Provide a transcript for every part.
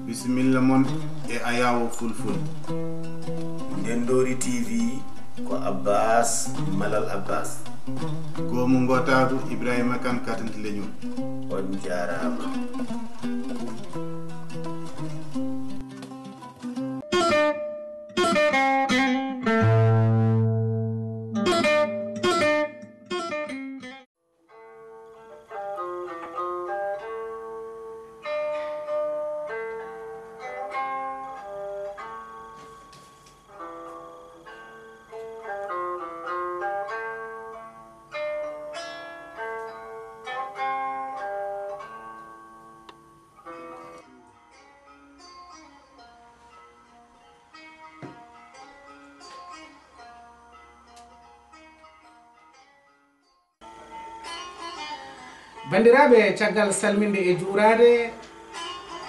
bisimilla mon e ayawo fulful. Ndendori TV ko Abbas Malal Abbas ko mo ngotadu Ibrahima Kane Katanti leñol. on jarama. bandiraɓe caggal salminde e juurade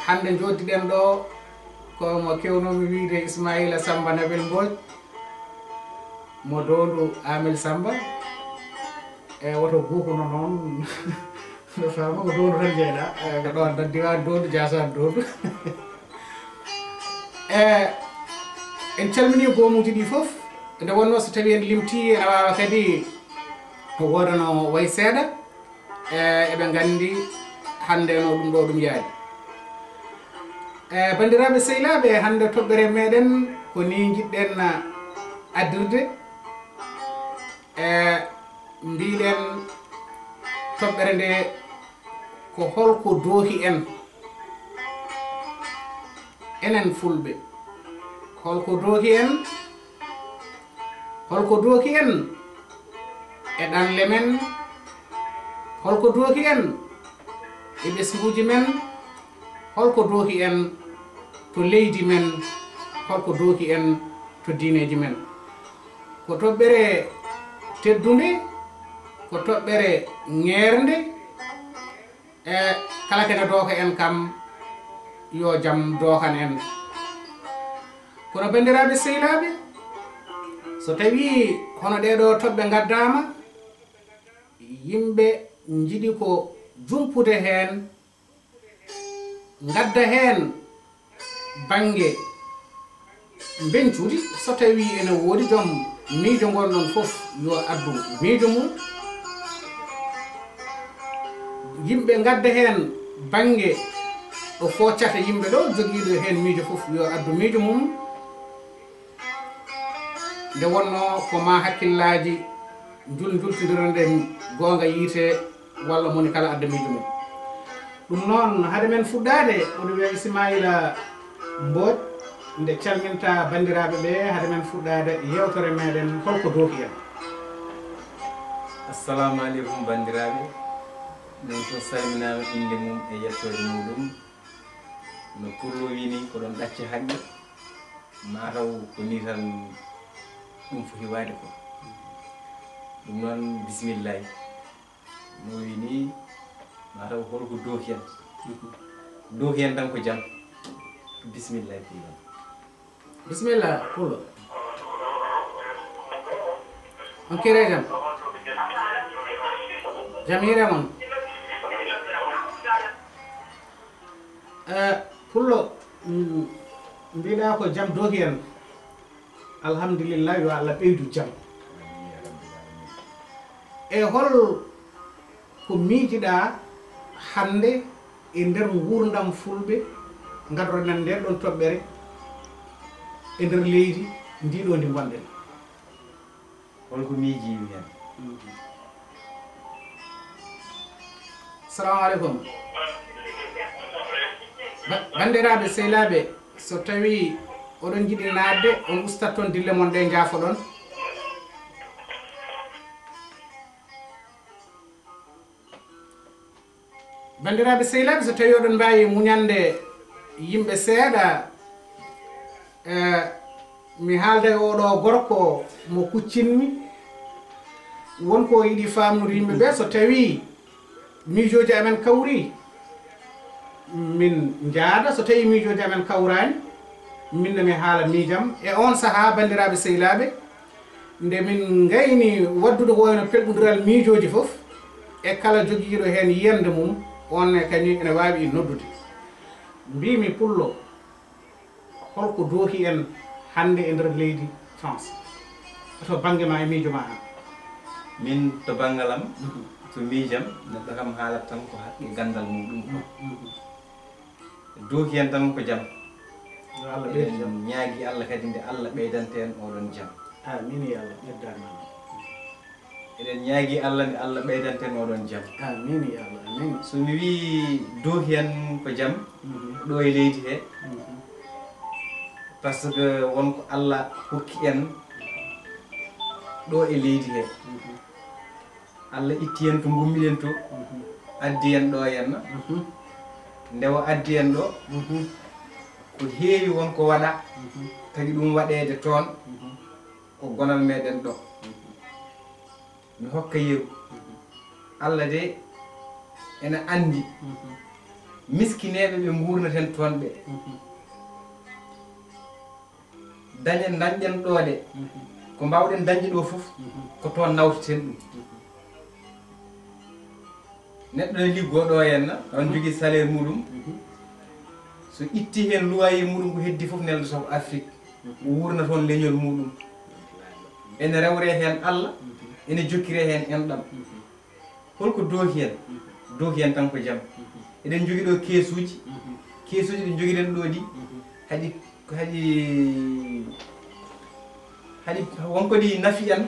hande joddiɗen ɗo komo kewnomi wiide Ismaila Samba Nabel Mbodj mo dondu Amel Samba e woto gukuno noon no fama ko dondu tan jeeɗa ko ɗon tan diwani dondu jasani dondu en calmini gomuji ɗi foof nde wonno so tawi en limti ene wawa kadi wodano way seeɗa eɓe gandi hande no ɗum ɗo ɗum yaadi bandiraɓe sehilaɓe hande toɓɓere meɗen ko ni jiɗɗen addirde mbiɗen toɓɓere nde ko holko doohi en enen fulɓe holko doohi en e ɗanle men, holko doohi en e ɓesguji men, holko doohi en to leydi men, holko doohi en to diineji men. Ko toɓɓere teddude, ko toɓɓere ŋeernde, e kala kene dooka en kam yo jam doohan en. Kono bandiraɓe sehilaɓe, so tawi hono ɗeɗo toɓɓe gaddama, yimɓe jiɗi ko jumpude hen, gadda hen banggue bencude. So tawi ene woodi joom miijo gonɗon foof yo addu miijo mum, yimɓe gadda hen banggue ɗo foccata yimɓe ɗo joguiɗo hen miijo foof yo addu miijo mum. Nde wonno ko ma hakkillaji jultidirande gonga yiite walla moni kala adda miijo mum. ɗum noon hade men fuɗɗade oɗo wiya Ismaila Mbodj nde calminta bandiraɓe ɓe, hade men fuɗɗade yewtere meɗen holko dooki en. Assalamu aleykum bandiraɓe, min to salminama inde mum e yettode muɗum. No Pullo wini ko ɗon ɗacce haqqe, mataw ko ni tan ɗum foti wade ko. ɗum noon bisimillahi no wini mataw holko dooki en, dooki en tan ko jam. Bisimillahi fiiɗon. Bisimilla Pullo, on kire jam, jam hire mon. Pullo, mbiɗa ko jam dooki en, alhamdulillah, yo Allah ɓeydu jam. E hol ko miijiɗa hande e nder gurdam fulɓe gaddoɗen nden ɗon toɓɓere e nder leydi ndiɗo ndi gonɗen. Holko miijimi hen? Assalamu aleykum bandiraɓe sehilaɓe, so tawi oɗon jiiɗi nadde on ustat toon dille mon ɗe jaafoɗon. bandiraɓe sehilaɓe, so tawi oɗon mbawi muñande yimɓe seeɗa, mi haalda e oɗo gorko mo kuccinmi, wonko yiiɗi famnude yimɓeɓe. So tawi miijoji amen kawri min jaada, so tawi miijoji amen kawrani minne mi haala miijam. E on saaha bandiraɓe sehilaɓe, nde min gayni waddude ko wayno pelɗodiral miijoji foof, e kala joguiɗo hen yiyande mum, on kañum ene wawi noddude. Mbimi Pullo, holko dooki en hannde e ndeer leydi France to baŋnge ma e miijo ma han min to banggalam to miijam neɗɗo kam haalat tan ko haqqe gandal muɗum ko dooki en tan ko jam yo Allah ɓeydu jam eɗen ñaagui Allah kadi nde Allah ɓeydante en oɗon jam amin ya Allah ɓeddama eɗen ñaagui Allah nde Allah ɓeydante en oɗon jam amin ya Allah amin so mi wi dooki en ko jam ɗo e leydi he par ce que wonko Allah hokki en ɗo e leydi he Allah itti en to gummiɗen to addi en ɗo henna ndewa addi en ɗo ko heewi wonko waɗa tagi ɗum waɗede toon ko gonal meɗen ɗo mi hokka yeru Allah de ene andi miskineɓe ɓe gurnaten toon ɓe dañen dañƴen ɗo de ko mbawɗen dañde ɗo fof ko toon nawteten ɗum neɗɗo ne liggo ɗo henna on jogui salaire muɗum so itti hen loyer muɗum ko heddi fof neldo soko Afrique o wurna toon leñol muɗum ene rewre hen Allah ene jokkire hen enɗam holko dooki hen tan ko jaam eɗen jogui ɗo keesuji ɗi joguiɗen ɗo ɗi haɗi wonko ɗi nafi en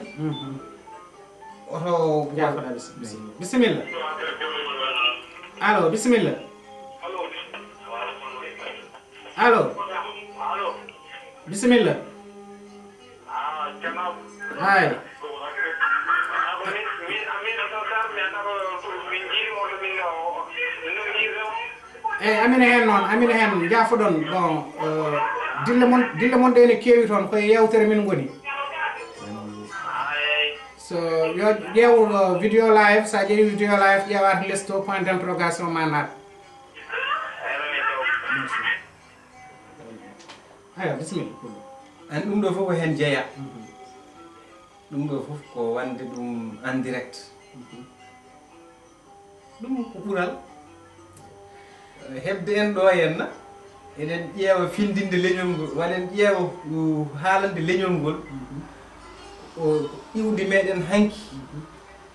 oto jafoɗa bisimilla allo bisimilla allo bisimilla hay eyyi amine hen noon amine hen jafoɗon bon dille mon ɗe ne keewi toon koye yewtere min goni so yo ƴeew vidéo live sa ƴeewi vidéo live ƴeewat less to point d' interrogation ma naat ayo bisimilla an ɗum ɗo fof ko hen jeeya ɗum ɗo fof ko wande ɗum en direct ɗum ko ɓuural hebde en ɗo henna eɗen ƴeewa findinde leñol ngol waɗen ƴeewa haalande leñol ngol o iwde meɗen hanki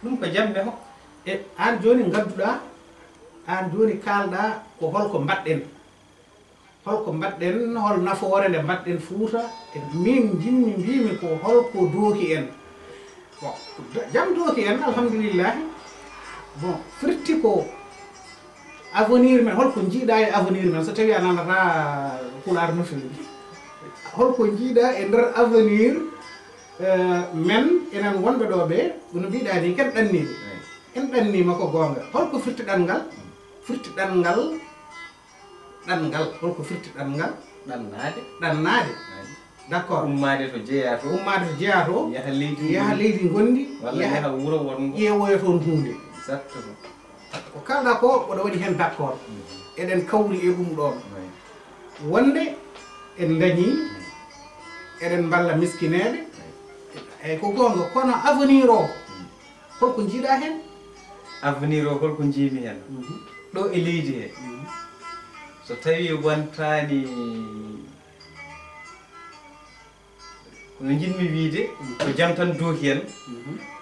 ɗum ko jamɓe hokka e an joni gadduɗa an joni kalɗa ko holko mbaɗɗen hol nafoore nde mbaɗɗen Fouta e min jinmi mbimi ko holko dooki en bon jam dooki en alhamdulillahi bon firti ko avenir men holko jiiɗa e avenir men so tawi a nanata Pulaar no fewi holko jiiɗa e nder avenir men enen wonɓe ɗo ɓe no mbiɗa ni ken ɗannide en ɗannima ko gonga holko firtiɗan ngal holko firtiɗan ngal ɗannade d' accord ummade to jeeya to yaha leydi gondi yaha wuuro wongo ƴeewoya toon hunde exactement ko kalɗa ko oɗo waɗi hen d' accord eɗen kawri e ɗum ɗon wonde en dañi eɗen balla miskineɓe eyyi ko gonga kono avenir o holko jiiɗa hen avenir o holko jiimi hen ɗo e leydi he so tawi wontani kono jinmi wiide ko jaam tan dooki en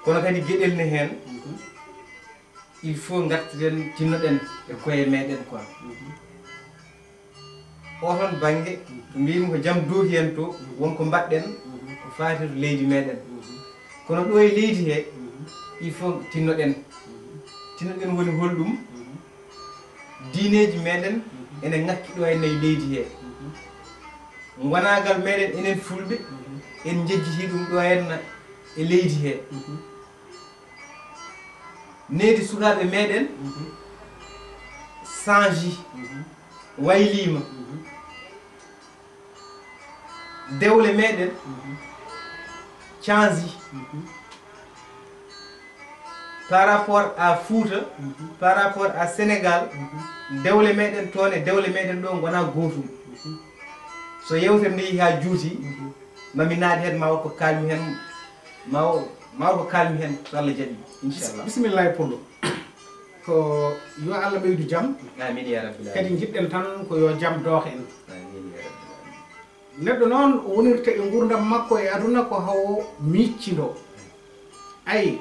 kono kadi gueɗel ne hen il faut gartiren tinnoɗen e koye meɗen quoi oton banggue to mbimi ko jaam dooki en to wonko mbaɗɗen ko fati to leydi meɗen kono ɗo e leydi he il faut tinnoɗen woni holɗum diineji meɗen ene ngakki ɗo henne e leydi he gonagal meɗen enen fulɓe en jejjiti ɗum ɗo henna e leydi he needi sukaɓe meɗen changi waylima dewle meɗen changi par rapport à Fouta par rapport à Sénégal dewle meɗen toon e dewle meɗen ɗo gona gotum so yewtere nde yeehi ha juuti mami naade hen mawo ko kalmi hen mawo ko kalmi hen so Allah jaaɓi inchallah bisimillahi Pullo ko yo Allah ɓeydu jaam amin ya rabbil alamin kadi jiɗɗen tan ko yo jaam dooka en amin ya rabbil alamin neɗɗo noon o wonirta e gurdam makko e aduna ko hawo miccindo ayi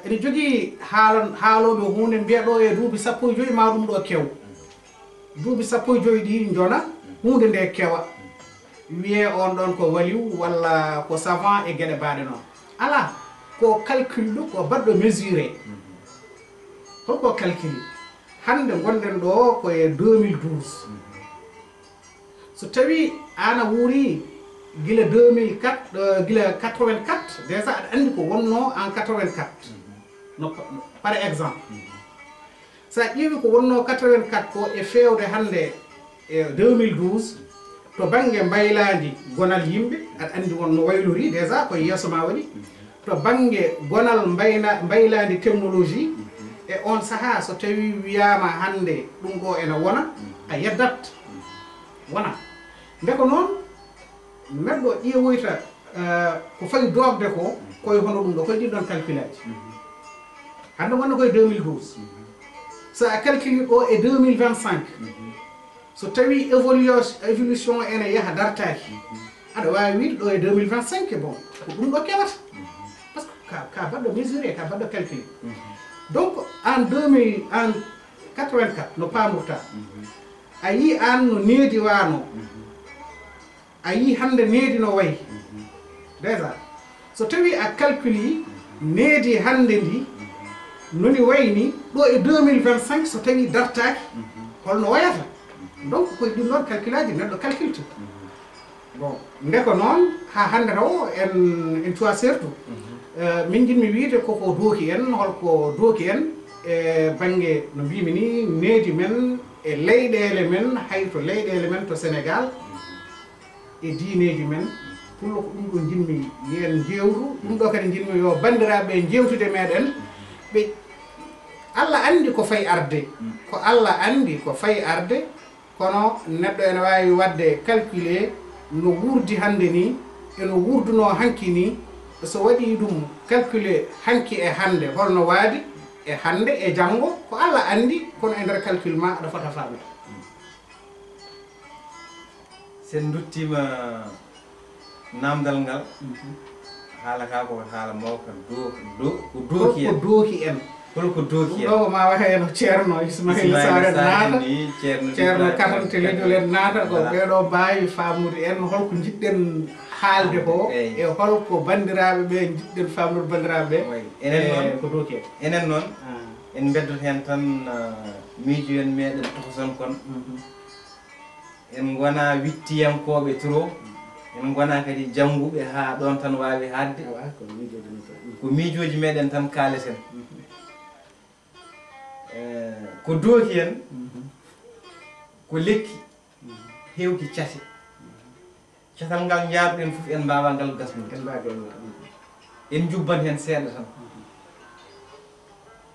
ene jogii haaloɓe hunde mbiyaɗo e duuɓi 15 ma ɗum ɗo kew duuɓi 15 ɗi jona hunde nde kewa wiye on ɗon ko waliw walla ko savant e gueɗe baɗe noon ala ko calcul ɗo ko baɗɗo mesuré holko calcul hande gonɗen ɗo koye 2012 so tawi ana wuuri gila 2004 gila 84 déjà aɗa andi ko wonno en 84 no par exemple sa ƴeewi ko wonno 84 ko e fewde hande e 2012 to banggue mbaylandi gonal yimɓe aɗa andi wonno waylori déjà ko yeeso ma waɗi to banggue gonal mbaylandi technologie e on saaha so tawi wiyama hande ɗum ɗo ene wona a yeddat wona nde ko noon neɗɗo ƴeewoyta ko fayi dogde ko koye hono ɗum ɗo koye ɗin ɗon calcul aji hande wonno koye 2012 so a calcule ɗo e 2025 so tawi évolution ene yaaha dartaki aɗa wawi wiide ɗo e 2025 bon ko ɗum ɗo kewata par ce que ka baɗɗo mesuré ka baɗɗo calculé donc en 84 no pamurta a yi an no needi wano a yi hande needi no wayi déjà so tawi a calculi needi hande ndi noni wayni ɗo e 2025 so tawi dartaki holno wayata donc koye ɗum ɗon calculaji neɗɗo calculte bon nde ko noon ha hande taw en cuwa surtout min jinmi wiide koko dooki en holko dooki en e banggue no mbimi ni needi men e leyɗele men hayto leyɗele men to Sénégal e diineji men pullo ko ɗum ɗo jinmi yen jewtu ɗum ɗo kadi jinmi yo bandiraɓe jewtude meɗen ɓe Allah andi ko fayi arde ko Allah andi ko fayi arde kono neɗɗo ene wawi wadde calculé no wurdi hande ni eno wurduno hanki ni so waɗi ɗum calculé hanki e hande holno waadi e hande e janggo ko Allah andi kono e nder calcul ma aɗa fota famde sen duttima namdal ngal haalaka ko haala mawka dooki en ko dooki en holko dooki en ɗo ma waxe no ceerno Ismaïla Sarr naata ceerno Katante Lejol en naata ko ɓeɗo mbawi famude en holko jiɗɗen haalde ko e holko bandiraɓe ɓe jiɗɗen famnude bandiraɓe ɓe enen noon ko dooki en enen noon en beddot hen tan miijo en meɗen tokoson kon en gona wittiyankoɓe trop en gona kadi jangguɓe ha ɗon tan wawi hadde ko miijoji meɗen tan kaleten ko dooki en ko lekki hewki cate catal ngal jaaruɗen fof en mbawa ngal gasnude en jubban hen seeɗa tan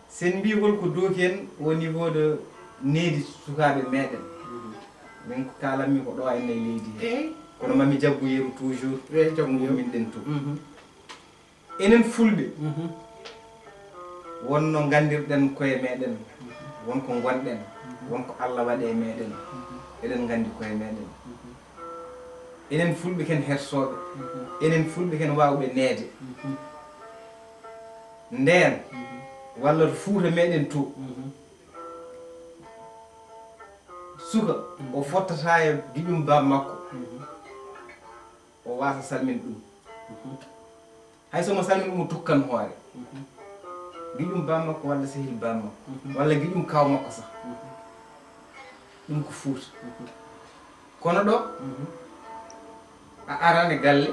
sen mbi holko dooki en au niveau de needi sukaɓe meɗen min ko kalanmi ko ɗo enne leydi he kono mami jaggu yeru toujours min ɗen to enen fulɓe wonno gandirɗen koye meɗen wonko gonɗen wonko Allah waɗe meɗen eɗen gandi koye meɗen enen fulɓe ken hersoɓe enen fulɓe ken wawɓe neede nden walla to Fuuta meɗen to suka o fottata e giƴum bab makko o wasa salmin ɗum hay somo salmin ɗum o tukkan hoore giƴum bam makko walla sehil bam makko walla giƴum kaw makko sax ɗum ko Fuuta kono ɗo a arane galle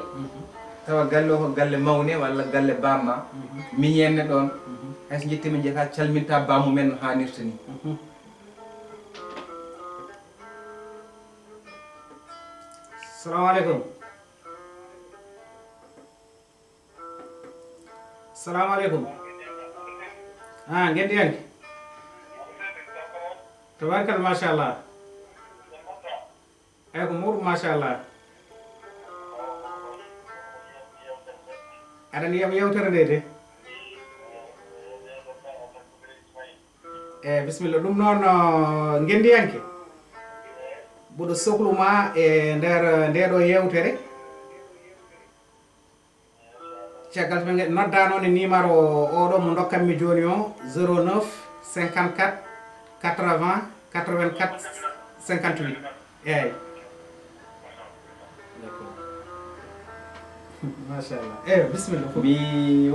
tawa galle o ko galle mawne walla galle bamma miñenne ɗon hayso jettima jeeta calminta bammumen no hannirta ni Assalamu alaikum. Assalamu alaikum. Gendi yanki. Tabarkal mashallah. Ay ko mur mashallah. Aɗa yiyam yewtere nde de. Bismillah ɗum noon gendi yanki. mboɗo sohluma e nder ndeɗo yewtere caggal to ɓe noddanoon e numéro oɗo mo dokkanmi joni o 09 54 80 84 58 eyyi machallah eyyi bisimilla mi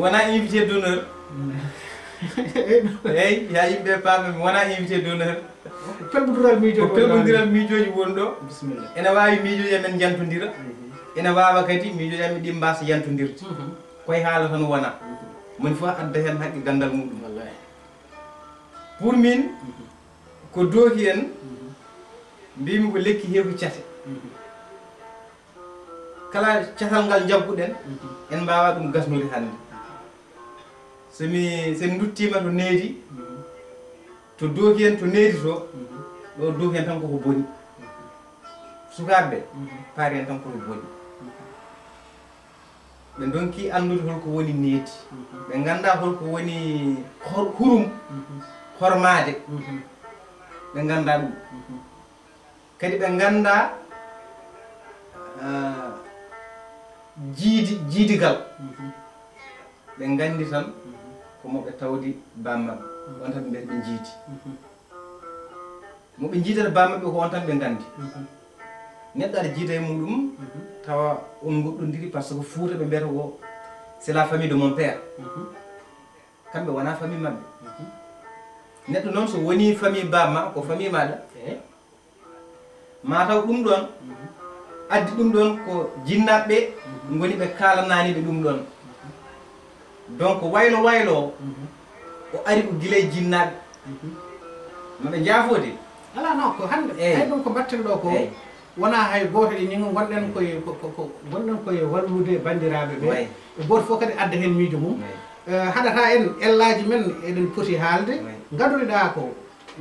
wona invité d'honneur eyyi ya yimɓe paami mi wona invité d'honneur pelbodiral miijoji ko pelbodiral miijoji woni ɗo bisimilla ene wawi miijoji amen jantodira ene wawa kadi miijoji amen ɗi mbasa jantodirde koye haala tan wona moni fof adda hen haqqe gandal muɗum wallahi pour min ko dooki en mbimi ko lekki heewi cate kala catal ngal jabbuɗen en mbawa ɗum gasnude hannde somi duttima to needi to dooki en to needi to ɗo dooki en tan koko boni sukaɓe paari en tan koko boni ɓe donki andude holko woni needi ɓe ganda holko woni hurum hormade ɓe ganda ɗum kadi ɓe ganda jiidigal ɓe gandi tan ko moɓe tawdi bammaɓe on tan ɓe mbiyata ɓe jiidi moɓe jiidata bammaɓe ko on tan ɓe gandi neɗɗo aɗa jiida e muɗum tawa on goɗɗodiri par ce que Fouta ɓe mbiyata ko c'est la famille de mon père kamɓe wona famille mabɓe neɗɗo noon so woni famille bamma ko famille maɗa mataw ɗum ɗon addi ɗum ɗon ko jinnaɓe goni ɓe kalananiɓe ɗum ɗon donc waylo waylo o ari ko guilay jinnaɓe maɓe jaafode ala non ko hande hay ɗum ko batten ɗo ko wona hay goto e ñingo gonɗen koye gonɗen koye wallude bandiraɓe ɓe e goto fof kadi adda hen miijo mum haɗata en ellaji men eɗen poti haalde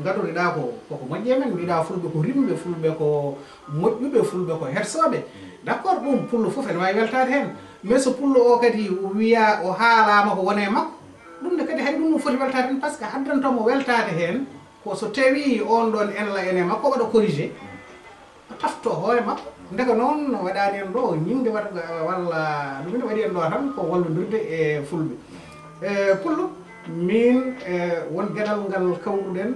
gaɗoriɗa ko koko moƴƴe men mbiɗa fulɓe ko rimɓe fulɓe ko moƴƴuɓe fulɓe ko hersoɓe d' accord ɗum pullo foof ene wawi weltade hen mais so pullo o kadi wiya o haalama ko wone makko ɗum ne kadi hay ɗum no foti weltade hen par ce que haddantomo weltade hen ko so tawi on ɗon enla ene makko waɗa corrigé o tafto hoore makko ndeka noon waɗani en ɗo ñinde waɗa walla ɗumine waɗi en ɗo tan ko wallodirde e fulɓe pullo min won gueɗal ngal kawruɗen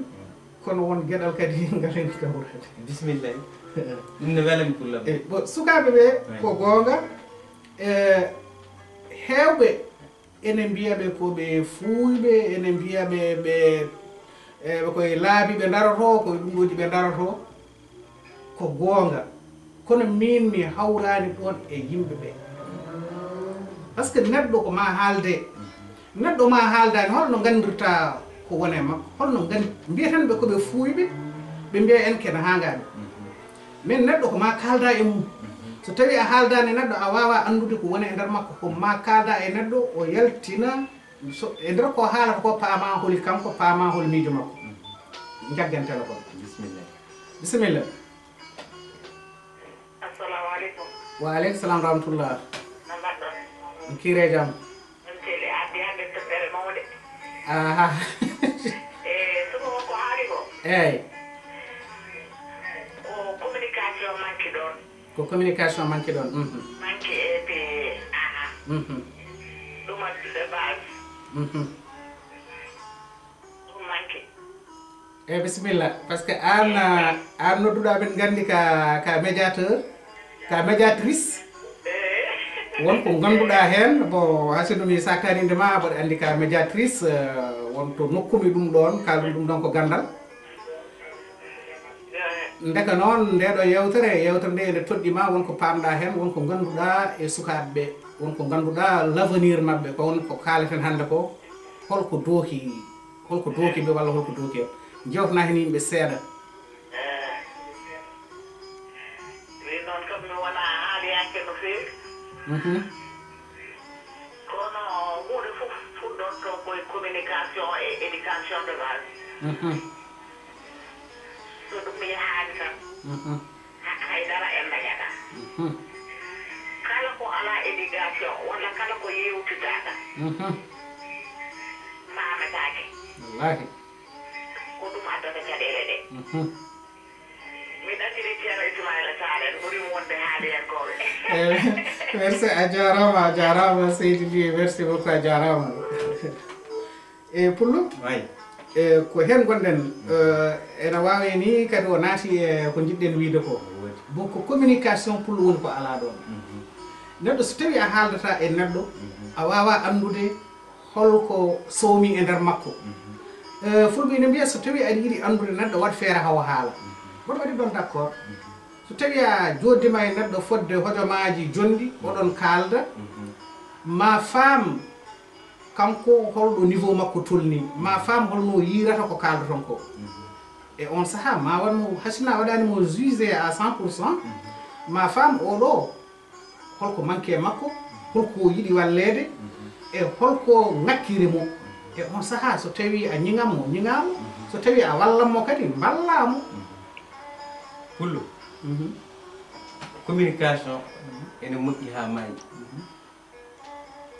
kono won gueɗal kadi ngal en kawrade bisimilla ɗum ne welami pullam bon sukaɓe ɓe ko gonga hewɓe ene mbiyaɓe koɓe fuuyɓe ene mbiyaɓe ɓe koye laabi ɓe daroto koye ɗumɗoji ɓe daroto ko gonga kono min mi hawrani ɗon e yimɓe ɓe par ce que neɗɗo ko ma haalde neɗɗo ma haaldani holno gandirta ko wone makko holno gandi mbiyatanɓe koɓe fuuyɓe ɓe mbiya en kene hangaɓe min neɗɗo ko ma kalda e mum so tawi a haaldani neɗɗo a wawa andude ko woni e nder makko ko ma kalda e neɗɗo o yaltina e nder ko haalata ko paama holi kanko paama holi miijo makko jaggen téléphone bisimilla assalamu aleykum wa aleykum salam rahmatullah no mbaɗɗon kire jaam ɗum teli addi hannde toɓɓere mawde aha e sugo ko haali ko eyyi ko communication manque ɗon ko communication manque ɗon manque ete aha ɗum addude base ɗum manque eyyi bisimilla par ce que an nodduɗa ɓen gandi ka médiateur ka médiatrice wonko ganduɗa hen bon hasidu mi saktaninde ma mboɗo andi ka médiatrice wonto nokkumi ɗum ɗon kalɗum ɗum ɗon ko gandal ndeka noon ndeɗo yewtere nde ende toɗɗima wonko pamɗa hen wonko ganduɗa e sukaɓeɓe wonko ganduɗa l' avenir mabɓe ko wonko kaleten hande ko holko dooki ɓe walla holko dooki en jewtana hen yimɓe seeɗa wi noon kam mi wona haaliyanke no fewi kono hunde fof fuɗɗonto koye communication e éducation de base so ɗum mi yahaani tan haydara en dañata kala ko ala éducation walla kala ko yewtidaka fametake wallahi ko ɗum addata caɗele ɗe miɗa saltiri ceerno Ismaila Salen ɓurimo wonde haade hen koɓe merci a jarama seydi Ly merci beaucoup a jarama e Pullo way ko hen gonɗen ene wawi ni kadi o naati e ko jiɗɗen wiide ko bon ko communication Pullo woni ko ala ɗon neɗɗo so tawi a haaldata e neɗɗo a wawa andude holko sowmi e nder makko fulɓe ne mbiya so tawi aɗa yiiɗi andude neɗɗo waɗ feere hawo haala mboɗo waɗi ɗon d' accord so tawi a joddima e neɗɗo fodde hojomaji jonɗi oɗon kalda ma faam kanko holɗo niveau makko tolni ma faam holno yirata ko kaldoton ko e on saaha ma wanmo hasina waɗanimo jugé à 100% ma faam oɗo holko manque makko holko yiɗi wallede e holko ngakkiri mo e on saaha so tawi a ñigammo ñigamo so tawi a wallanmo kadi ballamo Pullo communication ene moƴƴi ha maayi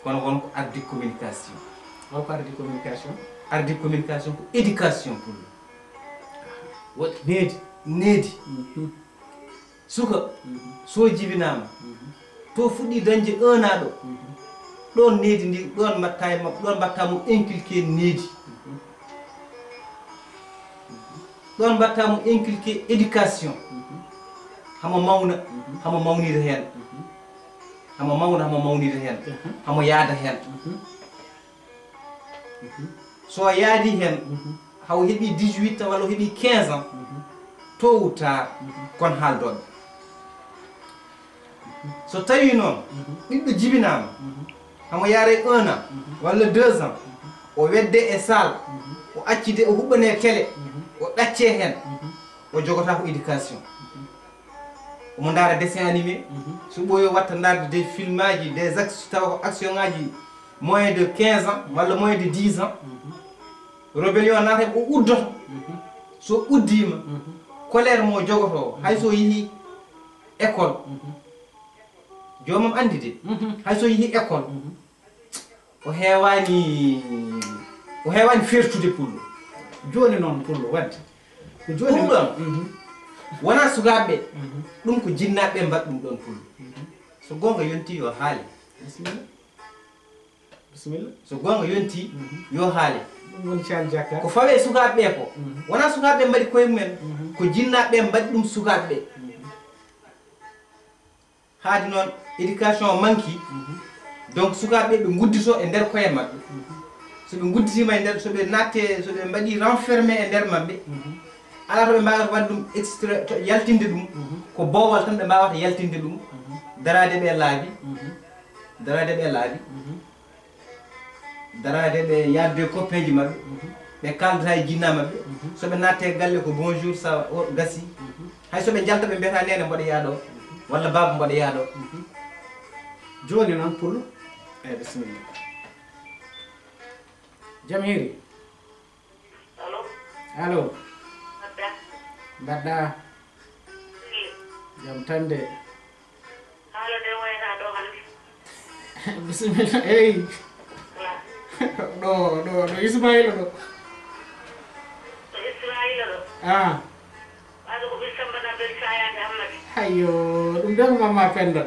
kono wonko ardi communication holko ardi communication ardi communication ko éducation Pullo woɗ needi needi suka so jibinama to fuɗɗi dañde 1 an ɗo ɗon needi ndi ɗon mbatta e makko ɗon mbattamo inculqué needi ɗon mbattamo inculqué éducation hamo mawna hamo mawnida hen hamo mawna hamo mawnida hen hamo yaada hen so yaadi hen haw heeɓi 18 ans walla o heeɓi 15 ans tôt ou tard kon haaldoɓe so tawi noon ɓiɗɗo jibinama hamo yaare 1 an walla 2 ans o wedde e salle o accide o huɓɓane télé o ɗacce hen o jogota ko éducation omo daara dessin animé so ɓooyo watta darde des film aji des tawa ko action ngaji moins de 15 ans walla moins de 10 ans rébellion naata o uddoto so uddima colère mo jogoto hay so yeehi école jomam andi de hay so yeehi école o heewani fertude Pullo joni noon Pullo wadde ko joni ɗum ɗon wona sukaɓeɓe ɗum ko jinnaɓeɓe mbaɗ ɗum ɗon Pullo so gonga yonti yo haale bisimilla bisimilla so gonga yonti yo haale ɗum woni cal jakka ko fawe sukaɓeɓe ko wona sukaɓeɓe mbaɗi koye mumen ko jinnaɓeɓe mbaɗi ɗum sukaɓeɓe haadi noon éducation manqui donc sukaɓeɓe guddito e nder koye mabɓe soɓe gudditima e nder soɓe natte soɓe mbaɗi renfermé e nder mabɓe ala to ɓe mbawata wadde ɗum extrait yaltinde ɗum ko boowal tan ɓe mbawata yaltinde ɗum darade ɓe laabi darade ɓe laabi darade ɓe yadde copain ji mabɓe ɓe kaldata e jinna mabɓe soɓe natte galle ko bonjour ça gasi hay soɓe jalta ɓe mbiyata nene mboɗo yaaɗo walla baba mboɗo yaaɗo joni noon Pullo eyi bisimilla jam hiiri allo allo adda mbaɗɗa jam tan de haala de wayata ɗo hande bisimilla eyi wala ɗo Ismaila ɗo to Ismaila ɗo waɗa ko ɓissambana bel sayade hammadi hayyo ɗum de mamma Penda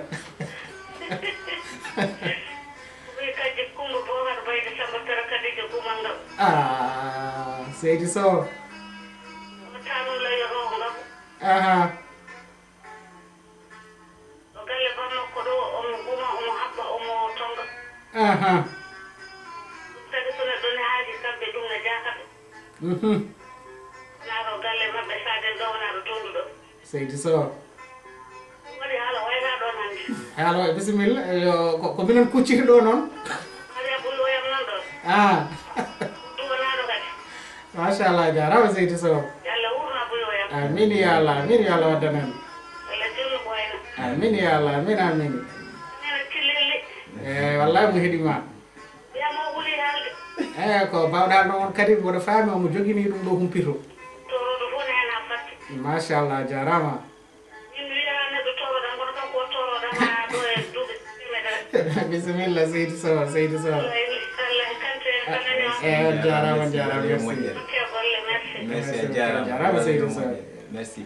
wi kadi kumba bo haɗa bayde samba tara kadije gumal ngal seydi Sow o tanum layoto ngam o galle bammakko ɗo omo guma omo haɓɓa omo tonga ɗum tagi so neɗɗo ne haaji kamɓe ɗum ne jakaɓe naɗo galle maɓɓe saden gawnaɗo tondu ɗo seydi Sow waɗi haala wayta ɗon hannde haala bisimilla ko minen kucciki ɗo noon aria ɓulloyam nan ɗon duwanaɗo kadi machallah jarama seydi Sow yalla wurna buyoyam amin ya Allah waddanan walla jonno ɓoyna amin ya Allah amin nena tillelli wallahi mo heeɗima wiyamo wuli haalde ko bawɗal ɗon on kadi mboɗo faami omo jogini ɗum ɗo humpito toroɗo fof ne hen ha fatti machallah jarama min wiya neɗɗo toroɗa gono kanko o toroɗa ha ɗo e duuɓi temedere bisimilla seydi Sow allah kante kanani on jarama merci okke golle merci merci a jarama seydi Sow merci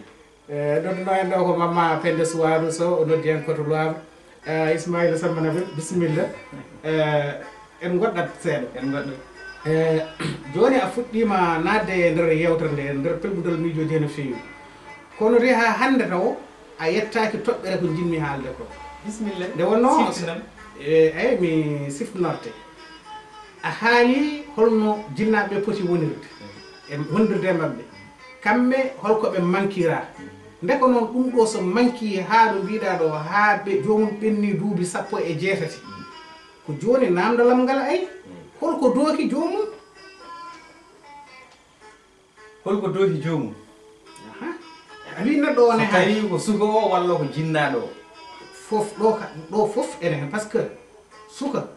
nodduno en ɗo ko Mamma Penda Suwadou Sow o noddi en koto Loire Ismaïla Salmanaɓe bisimilla en goɗɗat seeɗa en goɗɗo joni a fuɗɗima nadde e nder yewtere nde nder pelɓudol miijoji he no fewi kono ri ha hande taw a yettaki toɓɓere ko jinmi haalde ko bisimilla nde wonno siftinam eyyi mi siftorte a haali holno jinnaɓeɓe poti wonirde e wondirde e mabɓe kamɓe holko ɓe mankira nde ko noon ɗum ɗo so manki haa ɗo mbiɗa ɗo haa ɓe jomum ɓenni duuɓi 16 ko joni namdalam ngal ay holko dooki jomum holko dooki jomum a wi neɗɗo one so tawi ko suka o walla ko jinnaɗo o fof ɗo fof ene hen par ce que suka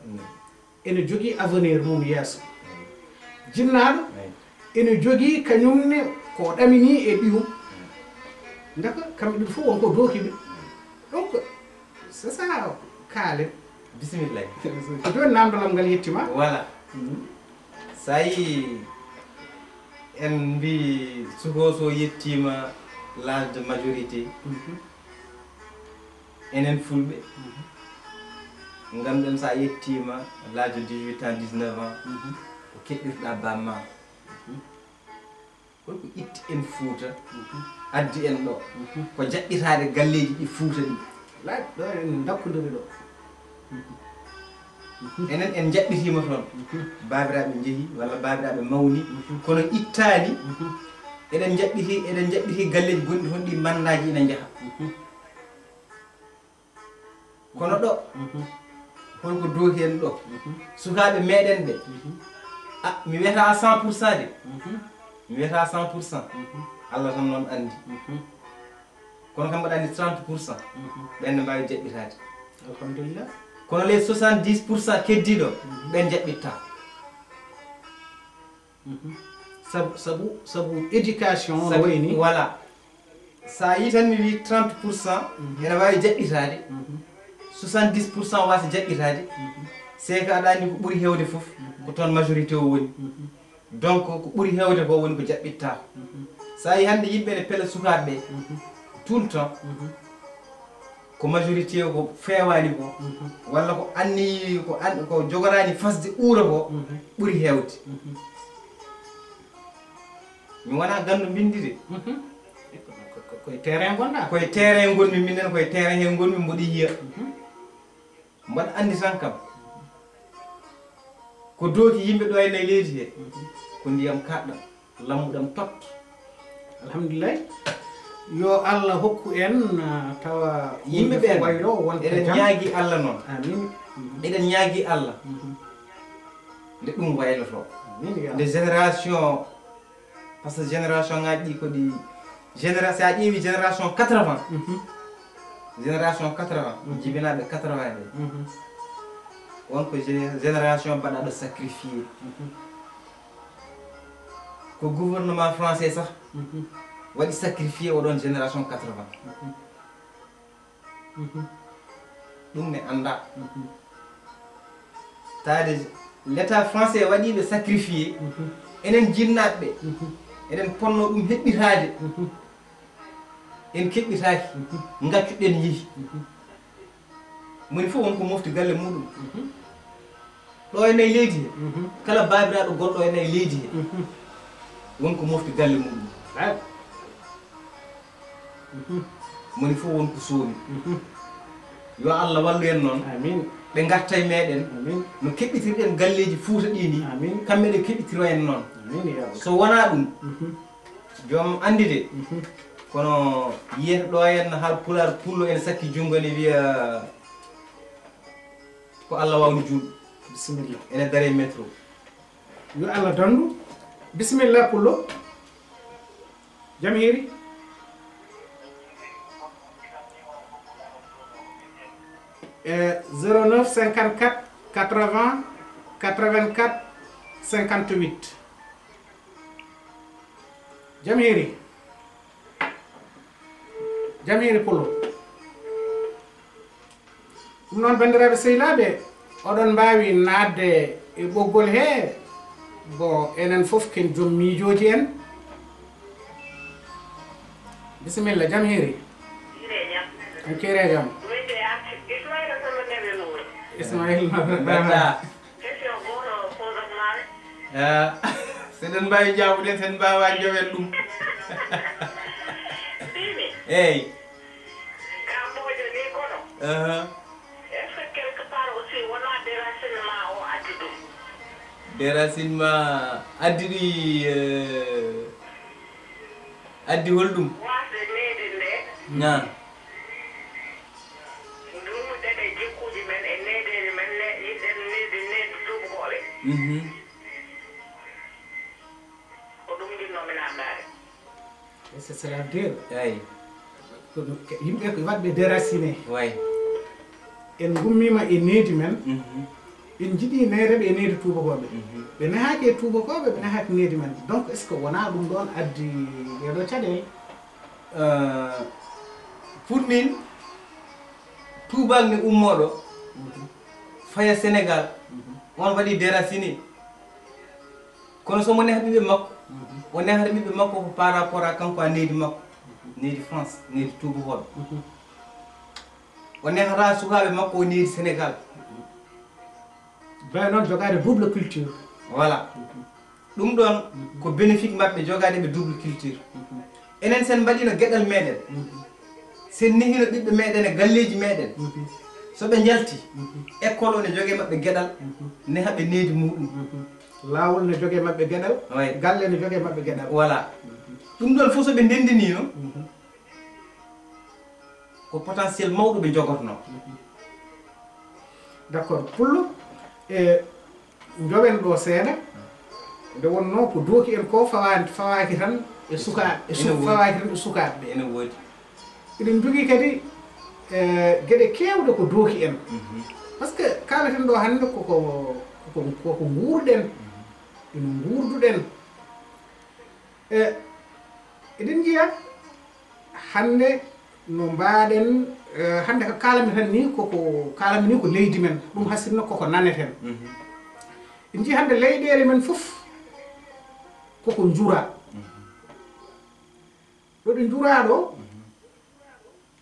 ene jogui avenir mum yeeso jinnaɗo ene jogui kañumne ko ɗamini e ɗiyum daka kamɓe ɗiɗo fof wonko dookiɓe donc c'est ça kaalen bisimilla ko joni namdalam ngal yettima voilà sa yi en mbi suko so yettima l'âge de majorité enen fulɓe ngam ɗum sa yettima l'âge de 18 ans 19 ans ko keɓɓirɗa bamma holko itti en Fouta addi en ɗo ko jaɓɓitade galleji ɗi Fouta ɗi laaɓi ɗo en dakkodiri ɗo enen en jaɓɓitima toon babiraɓe jeehi walla babiraɓe mawni kono ittani eɗen jaɓɓiti galleji gonɗi toon ɗi mandaji ina jaaha kono ɗo holko dooki en ɗo sukaɓe meɗen ɓe mi wiyata à 100% de mi wiyata à 100%. Allah tan noon andi kono kam mbaɗa andi 30% ɓenne mbawi jaɓɓitade alhamdulillah kono les 70% keddiɗo ɓen jaɓɓitta sabu éducation no wayni voilà sa yi tan mi wi 30% ene wawi jaɓɓitade 70% wasa jaɓɓitade c'est que aɗa andi ko ɓuuri hewde foof ko toon majorité o woni donc ko ɓuuri hewde ko woni ko jaɓɓitta sa yi hande yimɓe ne pela sukaɓe ɓe tout le temps ko majorité o ko fewani ko walla ko anni ko jogorani fasde uura ko ɓuuri hewde mi wona gandu bindide koye terrain gonɗa koye terrain gonmi minen koye terrain he gonmi mboɗi yiya mbaɗa andi tan kam ko dooki yimɓe ɗo ene leydi he ko ndiyam kaɗɗam lammuɗam tot alhamdulillah yo Allah hokku en tawa yimɓe ɓe waylo wonta eɗen ñaagui Allah noon amin eɗen ñaagui Allah nde ɗum wayloto amin ya nde génération par ce que génération ngaji ɗi ko ɗi génération sa ƴeewi génération 80 génération 80 jibinaɓe 80 ɓe wonko génération mbaɗaɗo sacrifié ko gouvernement français sah waɗi sacrifié oɗon génération 80 ɗum ne anda tade l'état français waɗiɓe sacrifié enen jinnaɓe eɗen ponno ɗum heɓɓitade en keɓɓitaki gaccuɗen yeehi moni fof wonko mofti galle muɗum ɗo e nayi leydi he kala babiraɗo gonɗo e nayi leydi he wonko mofti galle muɗum moni fof wonko soomi yo Allah wallu en noon amin ɓe garta e meɗen amin no keɓɓitirɗen galleji Fouta ɗi ni amin kamɓe ɗe keɓɓitiro en noon amin ya so wona ɗum joom andi de kono yiyata ɗo henna haal pular pullo ene sakki jungo ne wiya ko Allah wawni julɗo bisimilla ene daare métro yo Allah dandu bisimilla pullo jam hiiri e 09 54 80 84 58 jam hiiri pullo ɗum noon bandiraɓe sehilaɓe oɗon mbawi nadde e ɓoggol he bo enen foof ken joom miijoji en bisimilla jam hiiri Ire jam. on keere jam Wede arti Ismaila sama nebe nuur. ismaïl mbaɗɗa Question goto posat maɓe. seɗen mbawi jaabuɗen sen mbawa jowen ɗum Mbimi eyyi ka moƴo ni kono. Est ce que quelque part aussi wona déracinement o addi ɗum. déracinement addi ɗi addi holɗum Wasde leydi nde na ndumuɗeɗe jikkuji men e leyɗele men yiɗen leydi tubakoɓe. Ko ɗum jinnomi namdade. c'est cela veut dire eyyi yimɓe ko waɗɓe déraciné way en gummima e needi men en jiiɗi neereɓe e needi tubakoɓe ɓe nehaki e tubakoɓe ɓe nehaki needi men donc est ce que wona ɗum ɗon addi ɗeɗo caɗele pour min tubak ne ummoɗo faya sénégal on waɗi déraciné kono somo neha ɓiɓɓe makko o nehata ɓiɓɓe makko ko par rapport à kanko a neydi makko neydi france neydi tubakoɓe o nehata sukaɓe makko o neydi sénégal ɓe noon jogade double culture voilà ɗum ɗon ko bénéfique mabɓe jogadeɓe double culture enen sen mbaɗino gueɗal meɗen sen nehino ɓiɓɓe meɗen e galleji meɗen soɓe jalti école o ne jogue mabɓe gueɗal nehaɓe neydi muɗum lawol ne jogue mabɓe gueɗal way galle ne jogue mabɓe gueɗal voilà ɗum ɗon fof soɓe ndendinino ko potentiel mawɗo ɓe jogotno d' accord pullo e jowen ɗo seeɗa nde wonno ko dooki en ko fawaki tan e sukaɓe fawaki tan e sukaɓeɓe ene woodi eɗen jogui kadi gueɗe kewɗe ko dooki en par ce que kaleten ɗo hande koko guurɗen eno guurduɗen eɗen jiiya hande no mbaɗen hande ko kalami tan ni koko kalami ni ko leydi men ɗum hasitno koko naneten en jii hande leyɗele men foof koko jura ɗo ɗe jura ɗo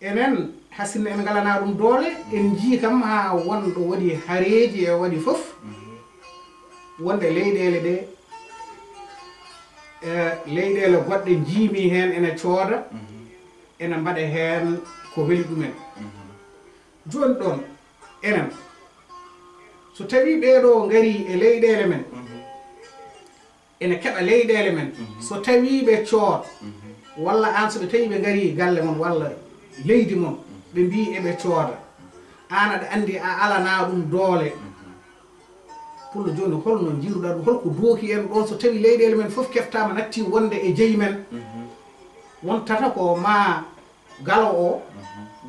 enen hasinno en galana ɗum doole en jii kam ha wonɗo waɗi hareji e waɗi foof wonde leyɗele ɗe leyɗele goɗɗe jiimi hen ene cooda ene mbaɗa hen ko weli ɗumen joni ɗon enen so tawi ɓeɗo gari e leyɗele men ene keɓa leyɗele men so tawi ɓe cood walla an soɓe tawi ɓe gari galle mon walla leydi mon ɓe mbi eɓe cooda an aɗa andi a alana ɗum doole pour le joni holno jiruɗa ɗum holko dooki en ɗon so tawi leyɗele men foof keftama natti wonde e jeeyi men wontata ko ma galo o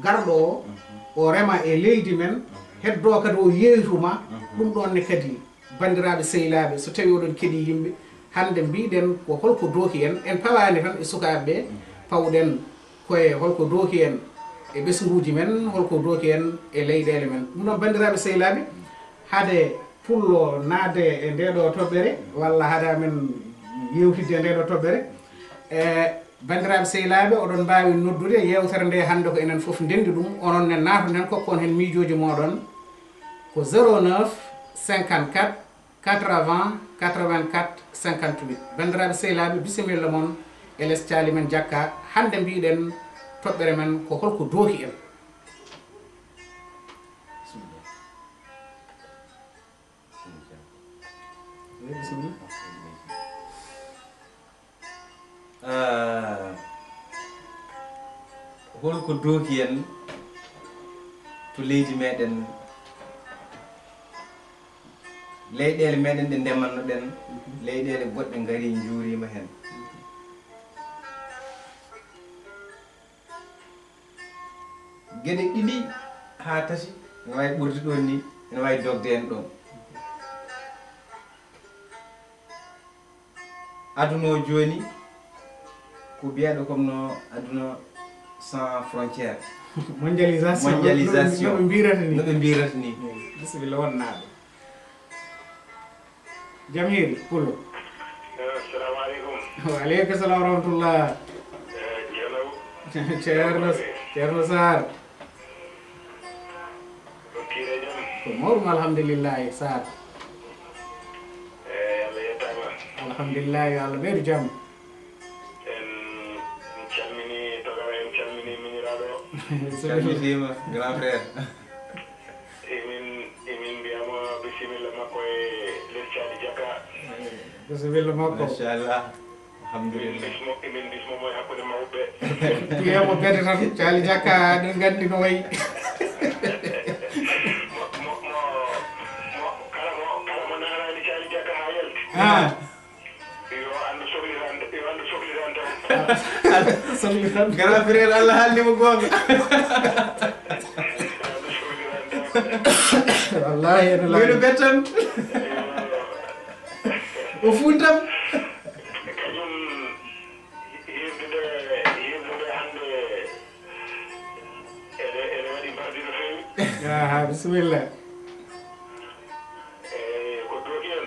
garɗo o rema e leydi men heddo kadi o yeeytuma ɗum ɗon ne kadi bandiraɓe sehilaɓe so tawi oɗon keeɗi yimɓe hande mbiɗen ko holko dooki en pawani tan e sukaɓeɓe pawɗen koye holko dooki en e ɓesguji men holko dooki en e leyɗele men ɗum ɗon bandiraɓe sehilaɓe haade pullo naade e ndeɗo toɓɓere walla haade amen yewtidde e ndeɗo toɓɓere bandiraɓe sehilaɓe oɗon mbawi noddude yewtere nde hande ko enen foof ndendi ɗum onon ne natoɗen kokkon hen miijoji moɗon ko 09 54 80 84 58 bandiraɓe sehilaɓe bisimilla moon e less caali men jakka hande mbiɗen toɓɓere men ko holko dooki en holko dooki en to leydi meɗen leyɗele meɗen ɗe ndemannoɗen leyɗele goɗɗe gari juurima hen gueɗe ɗiɗi ha tati ene wawi ɓurdi ɗon ni ene wawi dogde en ɗon aduna o joni ko biyaɗo comme no aduna sans frontiére mondialisation mondialisation noɓe mbirata ni noɓe mbirata ni bisimilla wonnaɓe jam hiiri pullo assalamu aleykum waaleykum salam wa rahmatullah jalaw ceerno Sarr Kire jam. ko mawɗum alhamdulillahi Sarr Allah yettama. alhamdulillahi yo Allah ɓeydu jaam En calmini Togara en calmini miniraɗo. calmitima grand frère Emin mbiyama bisimilla makko e less Thiali Diaka. bisimilla makko machallah alhamdulillah Emin bismomo e hakkude mawɓe. tuyemo bede tan Thiali Diaka ɗen gandi no wayi kala mo nanani Thiali Diaka ha yalti. Yo andu sohlirande sohli tan grand frère Allah haalnimo gonga wallahi ene wino laaɓi bettan o funtam kañum yimɓeɓe hande ene waɗi mbardi no fewi. aha bisimilla Ko dogi en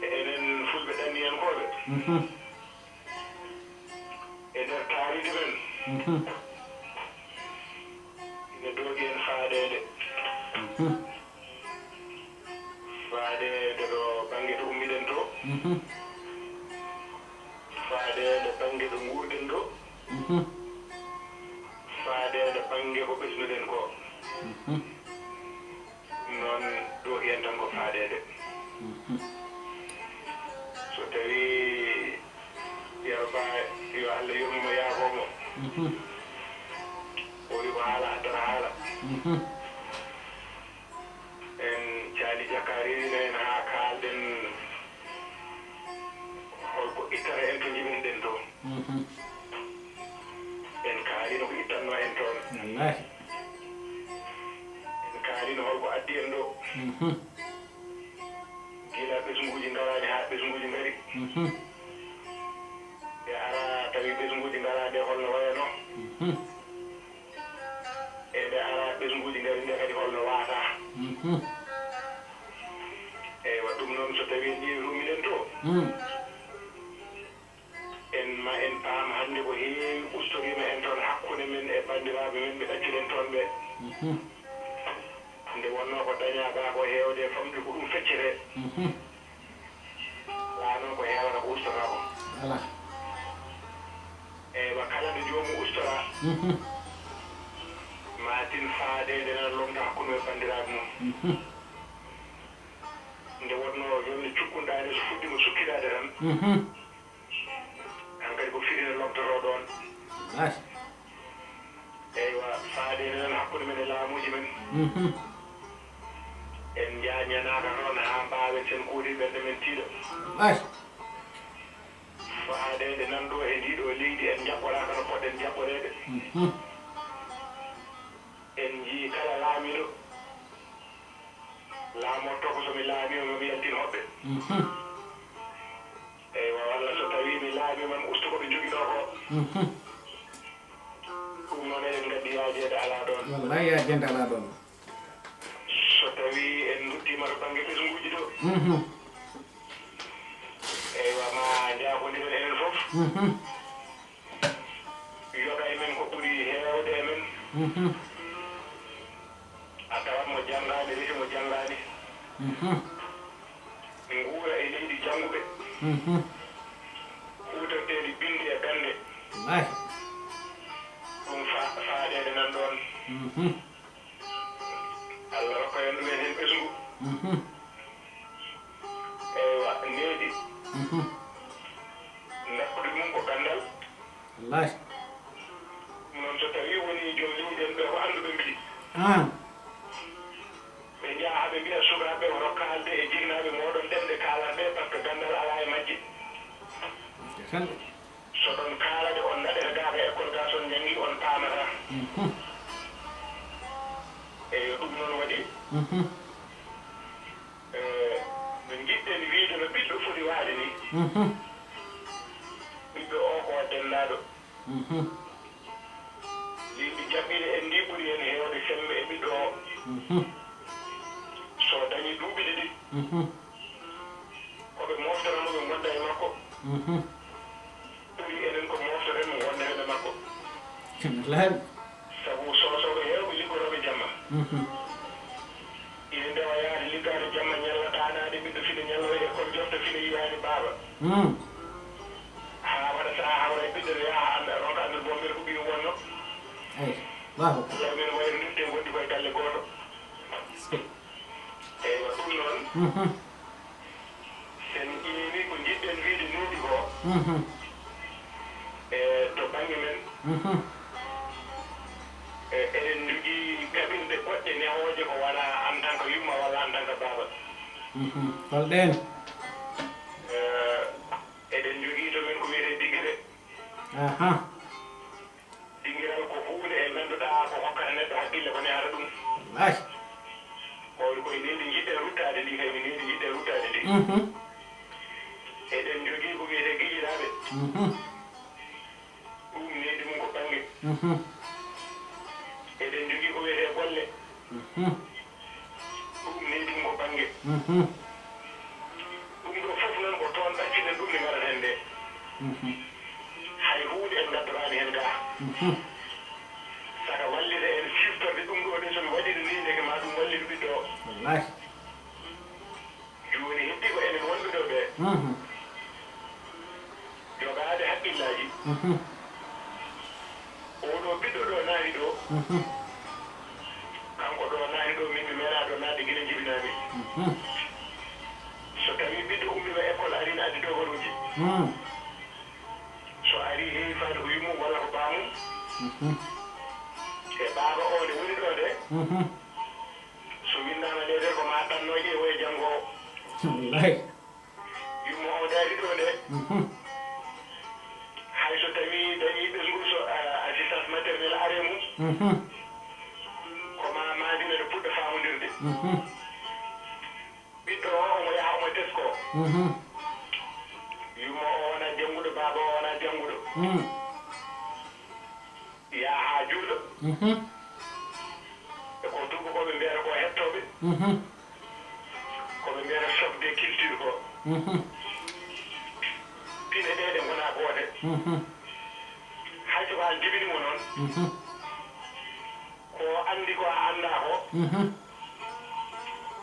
enen fulɓe ɗanniyankoɓe e nder taaride men ine dogi en faadede ɗo banggue to ummiɗen to faadede banggue ɗo guurɗen ɗo faadede banggue ko ɓesnuɗen ko noon dogi en tan ko faadede so tawi yewba yo Allah yurmimo yaafomo o wi ko haala haddata haala en Thiali Diaka rewino en ha kalden holko ittata en to jibinɗen to en kaalino ko ittanno en toon wallahi en kaalino holko addi en ɗo gila ɓesguji garani ha ɓesguji ngari e ara tawi ɓesguji garade holno wayano e nde ara ɓesguji ngari nde kadi holno wata eywa ɗum noon so tawi en ƴeewi ruminen to en paam hannde ko heewi ustorima en toon hakkude men e bandiraɓe men ɓe ɗacciɗen toon ɓe nde wonno ko dañaɓa ko heewde e famɗi ko ɗum feccete laa noon ko heewata ko ustora ko ala eywa kala nde jomum ustora matin faadede nan lomta hakkude e bandiraɓe mum nde wonno yonde cukkunɗade so fuɗɗima sukkirade tan hankadi ko firine lomtoto ɗon wallahi eywa faadede nan hakkude men e laamuji men en jañanaka noon ha mbawen sen kuuɗi ɓerde men tiiɗo wallahi faadede nan ɗo e ndiɗo leydi en jaɓɓoraka no poɗɗen jaɓɓorede en jii kala laamiɗo laamotto ko somi laamima mami yaltin hoɓɓe eywa walla so tawi mi laamiman usto koɓe jogui ɗo ko ɗum noon eɗen gaddi yaajede ala ɗon wallahi yajende ala ɗon so tawi en duttima to banggue ɓesguji ɗo eywa ma jaafondimen enen foof yoga e men ko ɓuuri heewde e men a tawat mo janngani resi mo janngani nguura e leydi jannguɓe huutorteɗi bindi e gande wallahi ɗum faaɗede nan ɗon Allah rokka en ɗumen hen ɓesngu eywa needi nakkude mum ko gandal wallahi noon so tawi woni joom leydi en ɓe ko annduɓe mbiɗi ɓe jaha ɓe mbiya sukaɓe hoto kalde e jinnaɓe moɗon ɗemɗe kalanɗe par ce que gandal ala e majje so ɗon kalade on naɗete gaka école ga son jangi on pamata eyi ɗum noon waɗi ɓe jiɗɗen wiide no ɓiɗɗo foti waade ni ɓiɗɗo o ko dennaɗo yimɓe jaɓɓiɗe en ndi ɓuuri hen hewde sembe e ɓiɗɗo o so dañi duuɓi ɗiɗi koɓe moftanamo ɓe gonda e makko ɓuri enen ko moftoten mo wonde laabi sabu sosoɓe hewɓe liggoroɓe jamma ine ndewa yaade liggade jamma ñalla ɗanade ɓiɗɗo fina ñallowo école jofta fina yiyani baaba ha waɗa saha hawra e ɓiɗɗo yaha anda ronka andal bombere ko ɓiyo wonno ay waaw lawmen wayno nifte gondi koye galle goto eywa ɗum noon sen ƴeewi ko jiɗɗen wiide nuuɗi ko e to banggue men eɗen jogii kaɓirɗe goɗɗe newoje ko wona en tant que yumma walla en tant que baba holɗen eɗen jogii to men ko wiyete digire digiral ko hunde e ngannduɗa ko hokkata neɗɗo haqqille ko nehata ɗum ay koye nedi jiɗɗen ruttade ndi kay mi nedi jiɗɗen ruttade ndi eɗen jogii ko wiyete giƴiraɓe ɗum nedi mum ko ɓange eɗen jogii ko wiyete golle ɗum nedi mum ko ɓange ɗum ɗo fof noon ko toon ɗaccinen ɗum nde ngarat hen nde hay hunde en gaddorani hen ga saka wallita en siftorde ɗum ɗo de somi waɗiri ni ndeke ma ɗum wallitu ɓiɗɗo o wallahi joni heddi ko enen wonɓe ɗo ɓe jogade haqqillaji oɗo ɓiɗɗo ɗo naari ɗo kanko ɗo naari ɗo min mi meeɗa ɗo naatde guila jibinami so tawi ɓiɗɗo ummima école arina addi dogoruji so ari heewi faade ko yummum walla ko baamum e baaba o nde woni ɗo nde so windama leedere ko ma ɗannoje e woye janngo o wallahi yummo o daari ɗo nde hay so tawi dañi ɓesngu so assistance maternel are mum koma madina ɗo puɗɗo famodirde ɓiɗɗo o omo yaha omo tesko yummo o wona jannguɗo baaba o wona jannguɗo yaha ha juuɗo e ko duuɓo koɓe mbiyata ko hettoɓe koɓe mbiyata choc de culture ko pine ɗe ɗe gona goote hayso ko an jibinimo noon ko andi ko a anda ko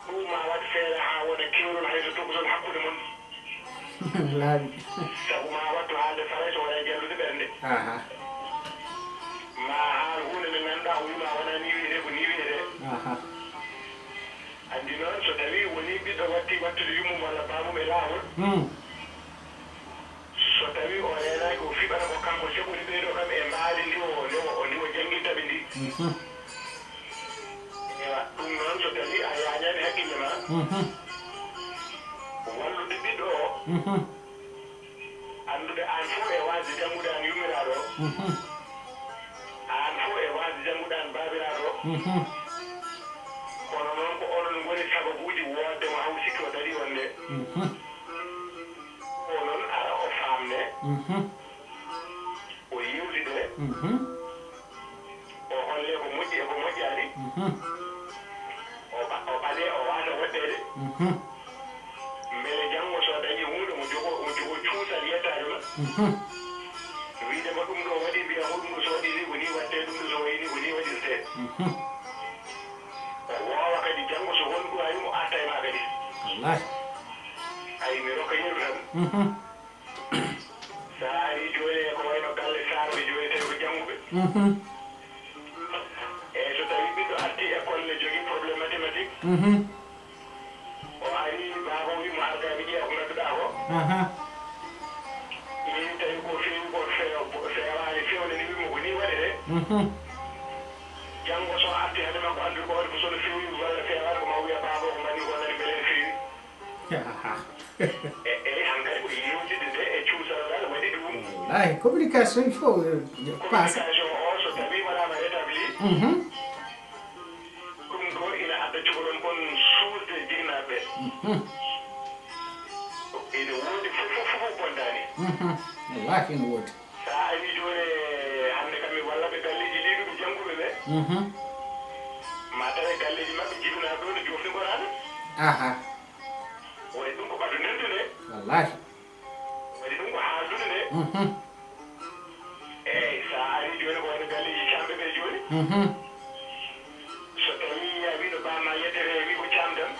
ɗuma waɗ feere ha wona kewrol hayso togotol hakkude mon laabi sabu ma wattu haalde faray so wona jallude ɓernde ma haal hunde nde ganduɗa o wima wona ni wiyete ko ni wiyete andi noon so tawi woni ɓiɗɗo watti wattude yummum walla bamum e laawol so tawi o renaki o fiɓata ko kanko seɓori ɓeyɗo kam e mbaali ndi o jangguintaɓe ndi ewa ɗum noon so tawi a yañani haqqille ma wallude ɓiɗɗo o andude an fof e wasde janngude an yummiraɗo an fof e wasde janngude an babiraɗo kono noon ko onon goni sababuji wodde mo haw sikki o dari on nde onon ara o famne o yewtide o holle ko moƴƴi e ko moƴƴani o ɓaɗe o wasa woɗɗede beele janngo so dañi hunde mo jogo cuusal yettade ma wiidema ɗum ɗo waɗi mbiya ko ɗum ɗo so waɗi ni ko ni watte ɗum ɗo so wayi ni ko ni waɗirte o woowa kadi janngo so wonɗu ari mo arta e ma kadi wallahi ay mi rokka yeru tan sa ari joni ko wayno galle sarɓe joni tawi ko jannguɓe eyyi so tawi ɓiɗɗo arti école ne jogui probléme mathématique o ari baba wimo arga mi ƴeewa ko ngannduɗa ko min tawi ko feewi ko fewani fewne ni wimo ko ni waɗete janngo so arti hade makko andude ko waɗi ko sono fewi walla fewani ko ma wiya baba ko mbanni ko nani beele ne fewi eyi hankkadi ko yewtide nde e cuusalngal waɗi ɗum wallahi communication il faut passe communication o so tawi waɗama établi ɗum ɗo ina adda cukalon kon suusde jinnaɓe ene woodi fof bondani wallahi ene woodi sa ari joni hande kam mi wallaɓe galleji liɗuɓe jannguɓe ɓe ma tawe galleji mabɓe jibinaɓe ɗo no jofni gorano waɗi ɗum ko ɓato ndendude wallahi waɗi ɗum ko haaldude nde eyyi sa ari joni ko wayno galleji so tawi a wiɗo ɓama yettere wi ko camdam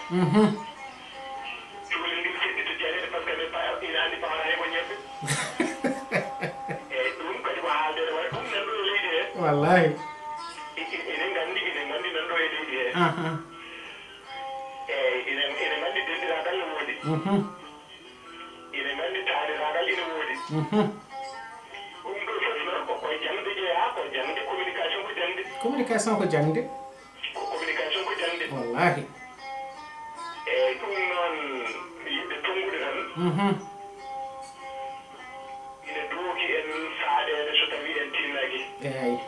cukalel ngel seɗɗito jaɗede par ce que ina andi pawata hay ko ñebbe eyyi ɗum kadi ko haaldede waɗa ɗum nanɗo e leydi he wallahi enen gandi nanɗo e leydi he eyyi ene gandi dendiragal ne woodi ene gandi taaniragal ine woodi ɗum ɗo fof noon koko jangde jeeya ko jangde communication ko jangde communication ko jangde ko communication ko jangde wallahi eyyi ɗum noon yimɓe tongude tan ine dooki en faaɗede so tawi en tinnaki eyyi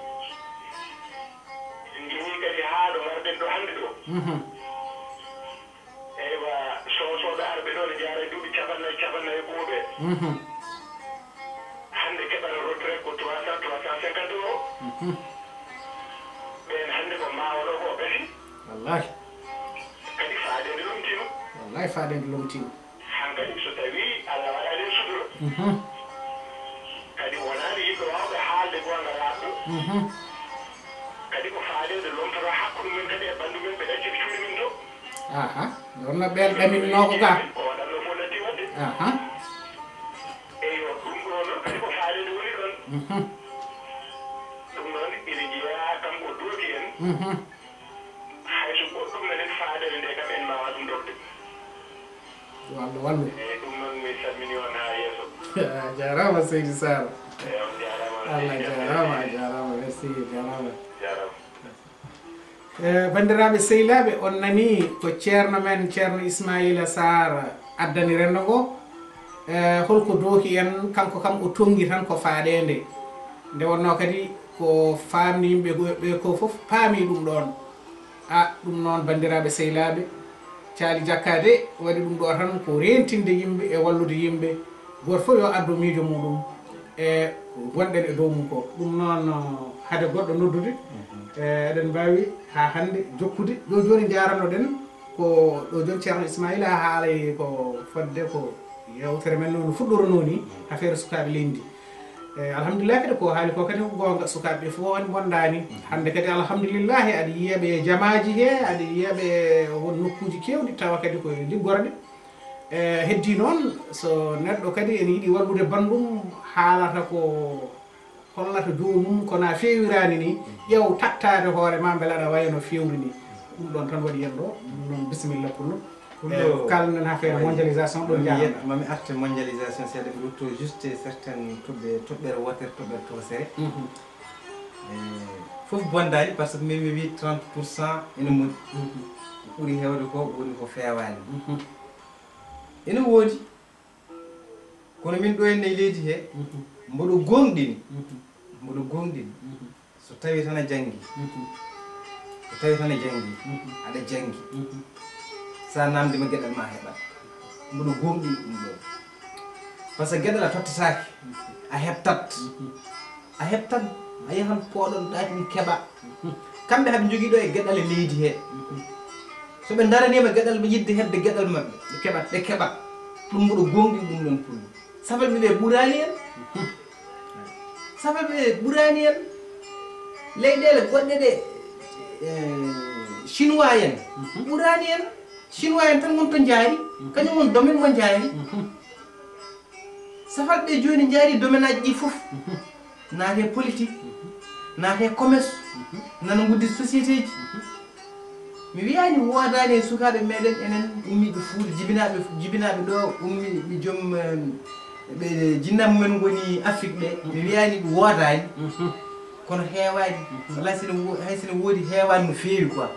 en jeehi kadi haa ɗo garɗen ɗo hannde ɗo eywa sosoɓe arɓe ɗo ne jaara e duuɓi capannayyi ɓuuɓe hannde keɓana retraite ko 300 350 euros ɓen hannde ko mawoɗo ko ɓesi wallahi kadi faadede lomtima wallahi faadede lomtima hankadi so tawi allah waɗani en suduro kadi wonani yimɓe wawɓe haalde gonga laaɓɗo kadi ko faadede lomtoto hakkude men kadi e ɓanndu men ɓe ɗacci ɓe cuuɗi min to aha wonno ɓen ɗaminno ko ga ko waɗanno fof natti wadde aha eyo ɗum ɗo noon kadi ko faadede woni ɗon ɗum noon ine jeeya kam ko dooki en hayso goɗɗum nanen faadede nde kam en mawa ɗum ɗofde wallu wallu eyi ɗum noon mi salmini on ha yeeso a jarama seydi sar eyi on jarama allah jarama a jarama merci jarama jarama bandiraɓe sehilaɓe on nani ko ceerno men ceerno ismaila sar addani rendo ngo holko dooki en kanko kam o tongi tan ko faaɗede nde wonno kadi ko famni yimɓe ɓe ko foof paami ɗum ɗon a ɗum noon bandiraɓe sehilaɓe caali jakkade waɗi ɗum ɗo tan ko rentinde yimɓe e wallude yimɓe goto fof yo addu miijo muɗum e gonɗen e dow mum ko ɗum noon hade goɗɗo noddude eɗen mbawi ha hande jokkude ɗo joni jaranoɗen ko ɗo joni ceerno ismaila haalay ko fodde ko yewtere men noon fuɗɗorono ni affaire sukaɓe leydi alhamdulillah kadi ko haali ko kadi gonga sukaɓe ɓe fof woni bondani hande kadi alhamdulillahi aɗa yiyaɓe jamaji he aɗa yiyaɓe won nokkuji kewɗi tawa kadi koye liggorɗe heddi noon so neɗɗo kadi ene yiiɗi wallude bandum haalata ko hollata jomum kono a fewirani ni ƴeew tattade hoore ma beele aɗa wayno fewri ni ɗum ɗon tan waɗi yen ɗo ɗum noon bisimilla pour nous kalnen affaire mondialisation ɗo jaɗa mami arte mondialisation seeɗa ɓe rutto juste certaine toɓɓere wotere toɓɓere tosere fof bondani par ce que min mi wi 30% ene moƴƴi ɓuuri hewde ko woni ko fewani ene woodi kono min ɗo henne e leydi he mboɗo gonɗini so tawi tan a janggi aɗa janggi sa namdima gueɗal ma heɓat mboɗo gonɗini ɗum ɗon par ce que gueɗal a tottataki a heɓtat a yahan poɗon ɗaki ɗum keeɓa kamɓe haɓe jogui ɗo e gueɗal e leydi he soɓe daranima gueɗal ɓe yidde hebde gueɗal mabɓe ɓe keɓat ɗum mboɗo gonɗini ɗum ɗon pullo sabaɓe ɓe ɓurani en leyɗele goɗɗe ɗe chinois en ɓurani en chinois en tan wonto jaari kañum won domaine mo jaari safalɓe joni jaari domaine aji ɗi foof naate politique naate commerce nana guddit société ji mi wiyani wodani e sukaɓe meɗen enen ummiɓe Fuuta jibinaɓe ɗo ummiɓe joom ɓe jinnaɓe mumen goni Afrique ɓe mi wiyani ɗum wodani kono heewani hay sene woodi heewani no feewi quoi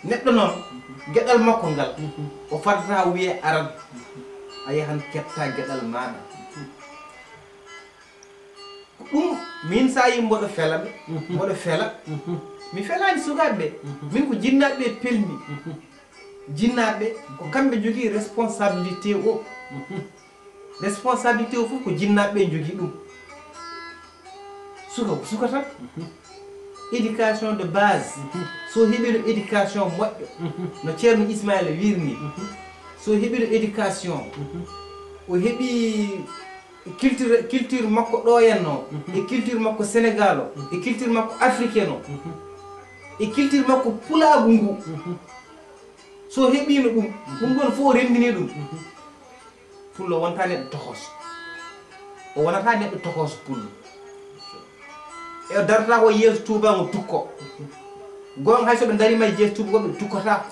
neɗɗo noon gueɗal makko ngal o fadata wiye aran a yahan ketta gueɗal maɗa ɗum min sa yi mboɗo fela mi felani sukaɓeɓe min ko jinnaɓeɓe pelmi jinnaɓe ko kamɓe jogui responsabilité o foof ko jinnaɓeɓe jogui ɗum suka tan éducation de base so heɓino éducation moƴƴo no ceerno Ismaila wirni so heɓino éducation o heeɓi culture makko ɗo henno e culture makko Sénégal o e culture makko africain o e culture makko pulaagu ngu so heɓino ɗum ɗon fof rendini ɗum pullo wonta neɗɗo tokoso o wonata neɗɗo tokoso pullo e darata ko yeeso tuubamo tukko gonga hay so ɓe darima e jeeso tuuba ɓe tukkota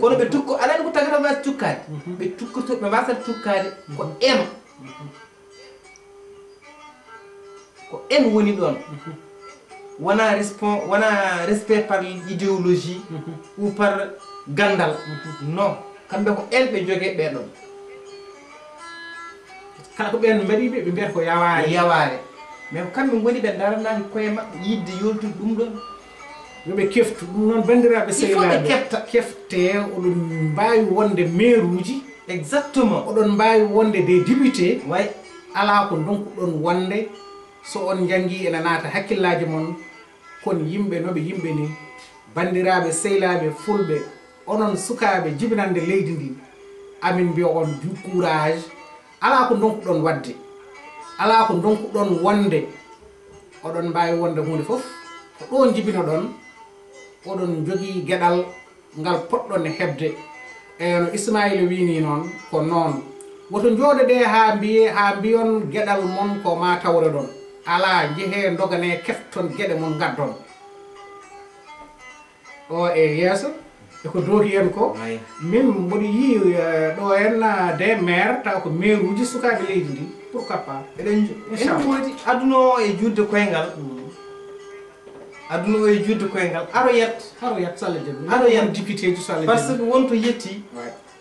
kono ɓe tukko alani ko tagata mbasa tukkade ɓe tukkoto ɓe mbasata tukkade ko eno ko en woni ɗon wona respect par idéologie ou par gandal non kamɓe ko en ɓe jogue ɓeɗon kala ko ɓen mbaɗiɓe ɓe mbiyata ko yaware mais ko kamɓe goni ɓe daranaki koye mabɓe yidde yoltude ɗum ɗon yoɓe keftu ɗum noon bandiraɓe sehilaɓe kefte oɗon mbawi wonde maire uji exactement oɗon mbawi wonde des député way ala ko donkuɗon wonde so on janggui ene naata hakkillaji mon kono yimɓe noɓe yimɓe ni bandiraɓe sehilaɓe fulɓe onon sukaɓe jibinande leydi ndi amin mbiya on du courage ala ko donkuɗon wadde ala ko donkuɗon wonde oɗon mbawi wonde hunde foof ko ɗon jibino ɗon oɗon jogui gueɗal ngal poɗɗon e hebde no Ismaïla wini noon ko noon woto jooɗoɗe ha mbiyon gueɗal mon ko ma tawre ɗon ala jeehe dogane kefton gueɗe mon gaddon o e yeeso eko dooki en ko min mboɗo yi ɗo en des maire taw ko maire uji sukaɓe leydi ndi pourquoi pas eɗen woodi aduna o e judde koyngal aduna o e judde koyngal aro yet so Allah jaɓi aɗo yet député ji so Allah par ce que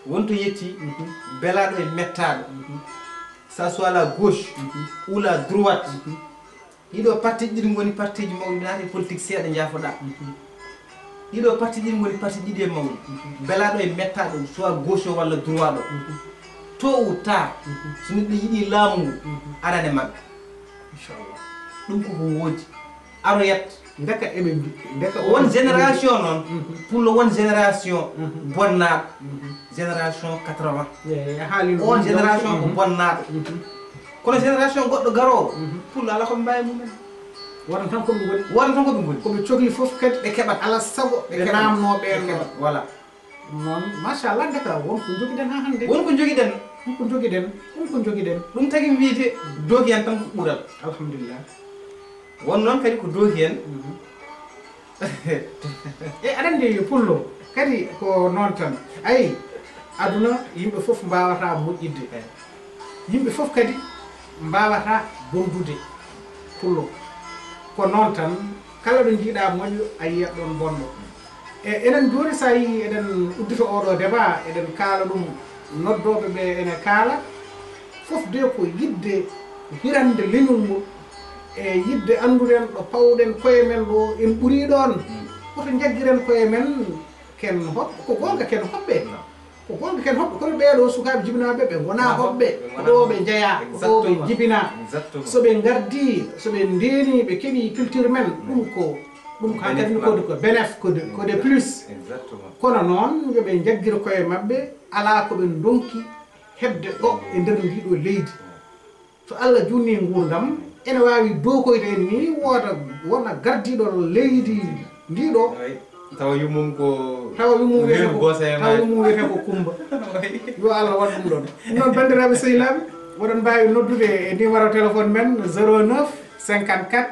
wonto yetti belaɗo e mettaɗo ça soit la gauche ou la droite ɗiɗo parti ɗiɗi goni parti ji mawɗi naati politique seeɗa jaafoɗa ɗiɗo parti ɗiɗi goni parti ɗiɗi e mawɗi belaɗo e mettaɗo soit gauche o walla droit ɗo tôt ou tard so neɗɗo yiiɗi laamu ngu arane mabɓe inchallah ɗum koko woodi aro yet ndeka eɓe ndeka won génération noon pour le won génération bonnaɗo génération 80 on génération ko bonnaɗo kono génération goɗɗo garowo pour ala koɓe mbawi mumen waɗan tan koɓe goni waɗan tan koɓe goni koɓe cohli foof kadi ɓe keɓat ala saago ɓe namnoɓe en voilà noon machallah ndeka wonko joguiɗen ha hande wonko joguiɗen wonko joguiɗen ɗum tagui wiyete dooki hen tan ko ɓuural alhamdulillah won noon kadi ko dooki hen e aɗa andi pullo kadi ko noon tan ayi aduna yimɓe foof mbawata moƴƴidde yimɓe foof kadi mbawata bondude pullo ko noon tan kala ɗo jiiɗa moƴƴo a yiyat ɗon bonɗo e enen joni sa yi eɗen uddito oɗo débat eɗen kaala ɗum noddoɓe ɓe ene kaala foof de ko yidde hirande leñol ngol e yidde anduɗen ɗo pawɗen koye men ɗo en ɓuuri ɗon woto jagguiren koye men ken hoɓɓe ko gonga ken hoɓɓe ko gonga ken hoɓɓe kono ɓeeɗo sukaɓe jibinaɓe ɓe gona hoɓɓe ko ɗo ɓe jeeya ko ɗo ɓe jibina soɓe gardi soɓe ndeni ɓe keeɓi culture men ɗum ko hankadini kode ko bénéf kode plus kono noon yoɓe jagguira koye mabɓe ala koɓe donki hebde ɗo e nder ndiɗo leydi so Allah junni gurdam ene wawi dokoyde en ni wona gardiɗo leydi ndiɗo tawa yumum ko tawa yumum wiyete ko Kumba yo Allah waɗ ɗum ɗon ɗum noon bandiraɓe sehilaɓe woɗon mbawi noddude e numéro téléphone men 09 54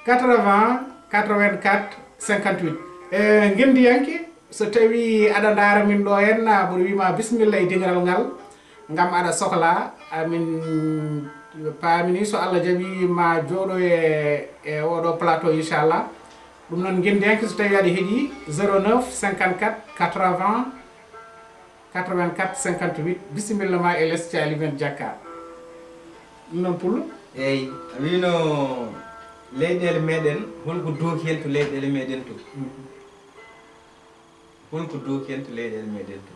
80 84 58 e gendiyanke so tawi aɗa daara min ɗo henna mboɗo wima bisimilla e dingal ngal gam aɗa sohla amin paamini so Allah jaaɓi ma jooɗo e oɗo plateau inchallah ɗum noon gendiyanke so tawi aɗa heeɗi 09 54 80 84 58 bisimilla ma e less Thiali men Jakar ɗum noon Pullo eyyi wino leyɗele meɗen holko dooki hen to leyɗele meɗen to holko dooki hen to leyɗele meɗen to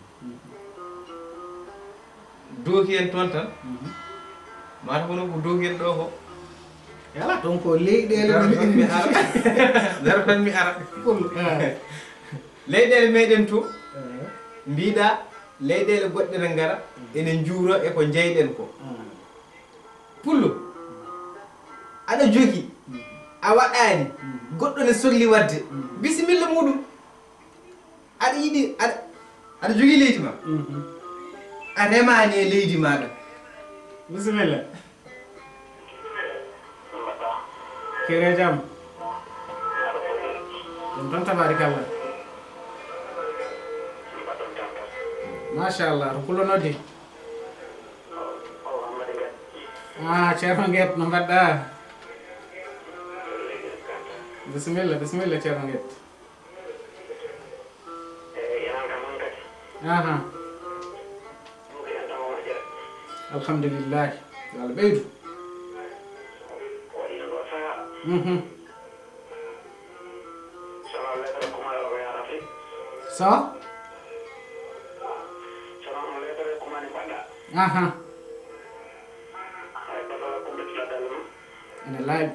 dooki hen toon tan mata kono ko dooki hen ɗo ko ala toon ko leyɗele mi ara dara tan mi ara leyɗele meɗen to mbiɗa leyɗele goɗɗe ne gara ene juuro e ko jeyɗen ko pullo aɗa jogi a waɗani goɗɗo ne sohli wadde bisimilla muɗum aɗa yiɗi aɗa jogui leydi ma a remani e leydi maɗa bisimilla kere jam ɗum tan tabarikallah machallah to pullo noddi ceerno Guet no mbaɗɗa bisimilla ceerno Guet aha alhamdulillah yo Allah ɓeydu so aha ene laaɓi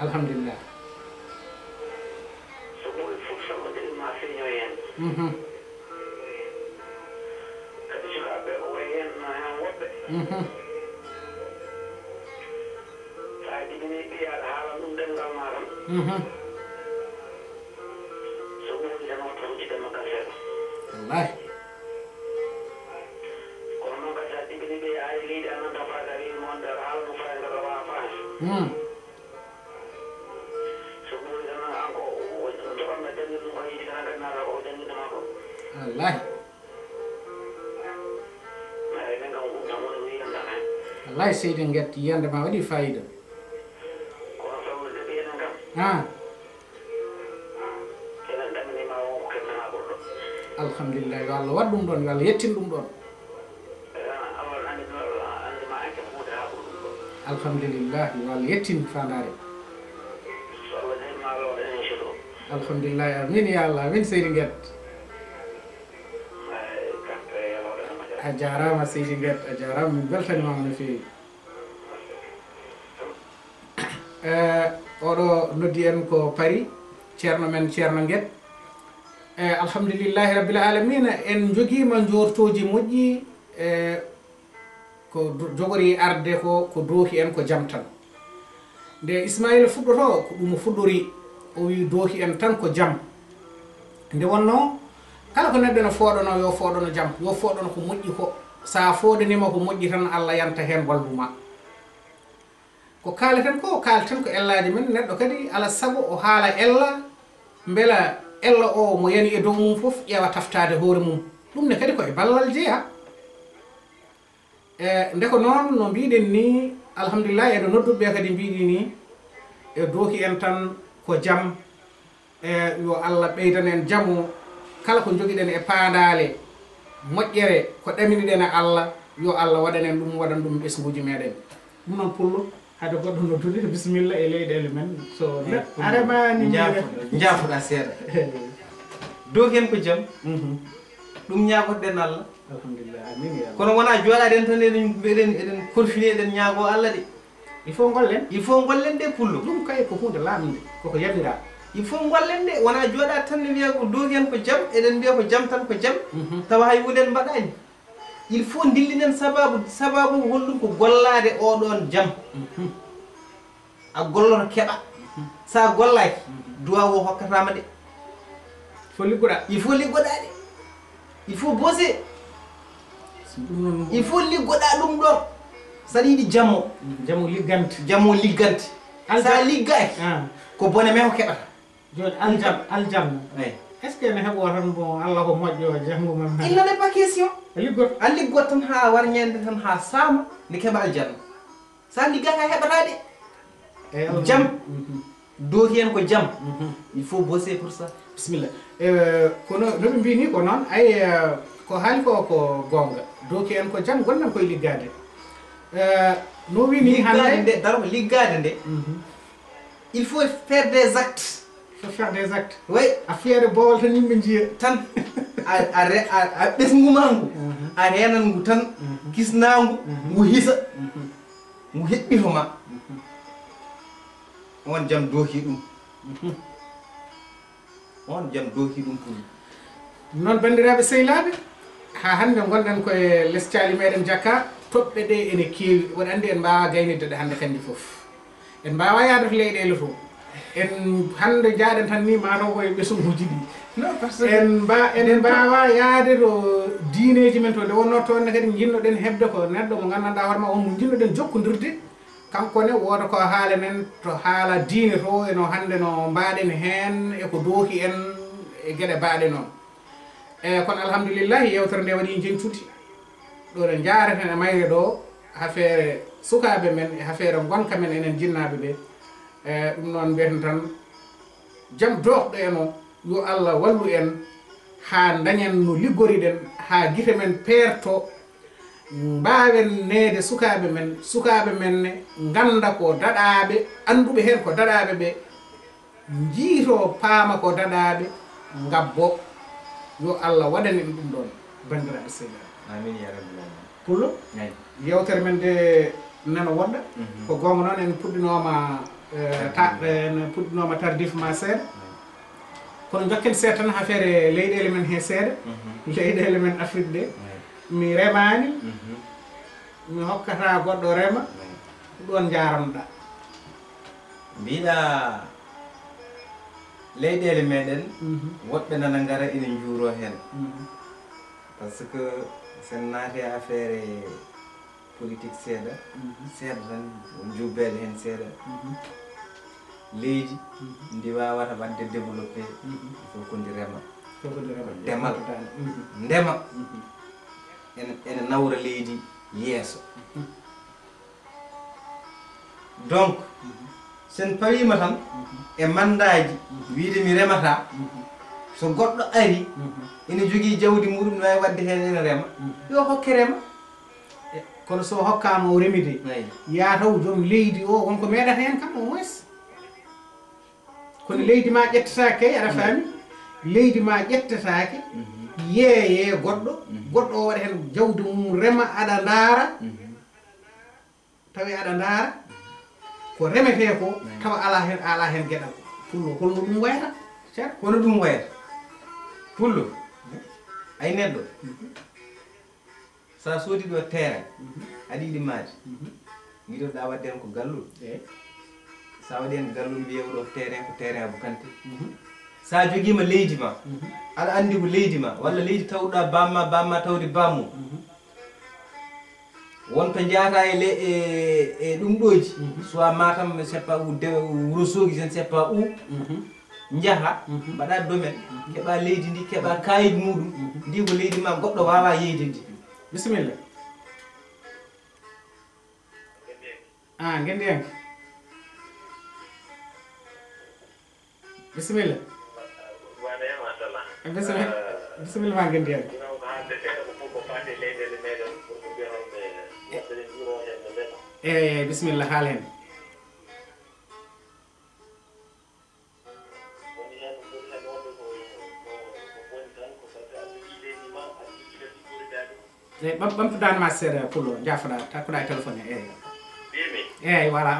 alhamdulillah wallahi wallahi wallahi Seydi Guet yiyande ma waɗi fayida alhamdulillah yo Allah waɗ ɗum ɗon yo Allah yettin ɗum ɗon alhamdulillah yo Allah yettin fandare alhamdulillah amin ya Allah amin Seydi Guet a jarama Seydi Guet a jarama min beltanimama no fewi oɗo noddi en ko Paris ceerno men ceerno Guet alhamdulillahi rabbil alamina en joguima jortoji moƴƴi ko jogori arde ko dooki en ko jaam tan nde Ismaïla fuɗɗoto ko ɗum fuɗɗori o wi dooki en tan ko jaam nde wonno kala ko neɗɗo ne fooɗono yo fooɗono jaam yo fooɗono ko moƴƴi ko sa fooɗanima ko moƴƴi tan Allah yanta hen walluma ko kaleten ko kalten ko ellaji men neɗɗo kadi ala saago o haala ella beela ella o mo yani e dow mum foof ƴeewa taftade hoore mum ɗum ne kadi koye ballal jeeya nde ko noon no mbiɗen ni alhamdulillah eɗo nodduɓe kadi mbiɗi ni e dooki en tan ko jaam yo Allah ɓeydan en jaamu kala ko joguiɗen e paandale moƴƴere ko ɗaminiɗen e Allah yo Allah waɗanen ɗum waɗan ɗum ɓesguji meɗen ɗum noon pullo hade goɗɗo noddude bisimilla e leyɗele men so aremani jaafoɗa seeɗa dooki en ko jaam ɗum ñagotoɗen Allah alhamdulillah amin ya kono wona jooɗaɗen tan eɗen korfini eɗen ñaago Allah de il faut gollen de pullo ɗum kay ko hunde lamde koko yamira il faut gollen de wona jooɗa tan ne wiya ko dooki en ko jaam eɗen mbiya ko jaam tan ko jaam tawa hay hunde mbaɗani il faut dillinen sababu holɗum ko gollade oɗon jaam a golloto keɓa sa gollaki duwa wo hokkatama de il faut liggoɗa de il faut bosser il faut liggoɗa ɗum ɗon saɗa yiɗi jammo liggante sa liggaki ko bone me ko keɓata joni aljanna est ce que ne heɓo tan bon Allah ko moƴƴo janggo mam il n'en est pas question a liggot tan ha warñede tan ha saama nde keɓa aljanna sa liggaki a heɓatade jaam dooki en ko jaam il faut bosser pour ça bisimilla kono noɓe mbini ko noon ay ko haali ko gonga doki en ko jam gonɗen koye liggade no wini hande darma liggade nde il faut faire des actes. Il faut faire des actes. Oui. A fiere bowol tan yimɓe jiya tan a ɓesngu ngu a renan ngu tan kisnagu ngu hisa ngu heɓɓito ma on jam doki ɗum on jam doki ɗum pour noon bandiraɓe sehilaɓe ha hande gonɗen koye less caali meɗen Jakka toɓɓe ɗe ene keewi waɗa andi en mbawa gaynidde ɗe hande kandi foof en mbawa yaade to leyɗele to en hande jaaɗen tan ni mataw koye ɓesumuji ɗi non parce que en mbawa yaade to diineji men to nde wonno toonne kadi jinnoɗen hebde ko neɗɗo mo gandanɗa hoorema on mo jinnoɗen jokkodirde kankone wooda ko haala men to haala diine to eno hande no mbaɗen hen eko dooki en e gueɗe mbaɗe noon kono alhamdulillahi yewtere nde waɗi jencude ɗo ɗe jareten e mayre ɗo affaire sukaɓe men e affaire gonka men enen jinnaɓe ɓe ɗum noon mbiyeten tan jaam dookɗo en o yo Allah wallu en ha dañen no liggoriɗen ha guite men peerto mbawen neede sukaɓe men ne ganda ko daɗaɓe anduɓe hen ko daɗaɓe ɓe jiito paama ko daɗaɓe ngabbo yo Allah waɗan en ɗum ɗon bandiraɓe sehilaɓe amin ya rabbil alamin pullo yewtere men de nano woɗɗa ko gonga noon en puɗɗinoma tardivement seeɗa kono jokken seeɗa tan affaire leyɗele men he seeɗa leyɗele men Afrique ɗe mi remani mi hokkata goɗɗo rema ɗon jaranɗa mbiɗa leyɗele meɗen woɓɓe nana ngara ina juuro hen par ce que sen naati affaire politique seeɗa tan jubbede hen seeɗa leydi ndi wawata wadde développé il faut ko ndi rema demal ndema ene nawra leydi yeeso donc sen pawima tan e mandaji wiide mi remata so goɗɗo ari ina jogui jawdi muɗum ne wawi wadde hen ene rema yo hokke rema kono so hokkama o remide yataw joom leydi o wonko meeɗata hen kam au moins kono leydi ma ƴettatake aɗa faami leydi ma ƴettatake yeeye goɗɗo o waɗa hen jawdi mum rema aɗa ndaara tawi aɗa ndaara ko remete ko tawa ala hen gueɗal pullo holno ɗum wayata ceerno kono ɗum wayata pullo ay neɗɗo sa soodi ɗo terrain aɗa yiɗi maade giɗoɗa wadde hen ko gallol sa waɗi hen gallol mbiyewo ɗo terrain ko terrain Boukanté sa joguima leydi ma aɗa andi ko leydi ma walla leydi tawɗa bamma tawde bammum wonto jaata e ɗum ɗoji soit Matam c'est pas ou Wourossogui je ne sais pas où jaaha mbaɗa domaine keeɓa leydi ndi keeɓa kayit muɗum ndi ko leydi ma goɗɗo wawa yeydinde bisimilla gendi yanke bisimilla bisimilla ma gendi yanke eyyi bisimilla haal hen ɓamtuɗani ma seeɗa pullo jafoɗa takkuɗa e téléphone he eyyi voilà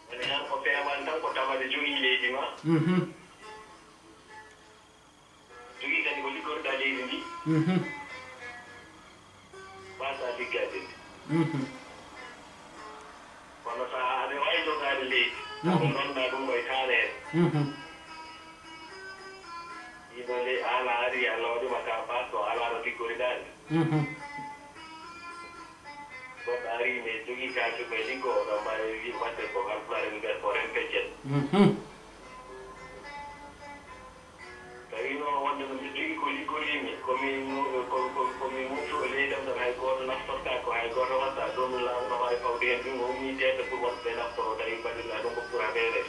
woni han ko feeman tan ko tawade jogii leydi ma jogii kadi ko liggorɗa leydi ndi wasa liggade ndi kono so aɗa wawi jogade leydi ako ganduɗa ɗum koye taane hen yiɗo ley ala ari Allah waɗima ka bato ala no liggoriɗani goɗɗo ari ne jogii kaake koye liggo oɗon mbawi wi wadde ko halpulare wiɓet ko rempeccen tawi noon wonde no mi jogii ko liggorimi komi muftu o leydam tan hay goto naftorta ko hay goto watta ɗum laamu no wawi fawde hen ɗum o ummitede pour waɗɓe naftoro tawi mbaɗirɗa ɗum ko pour a meɗe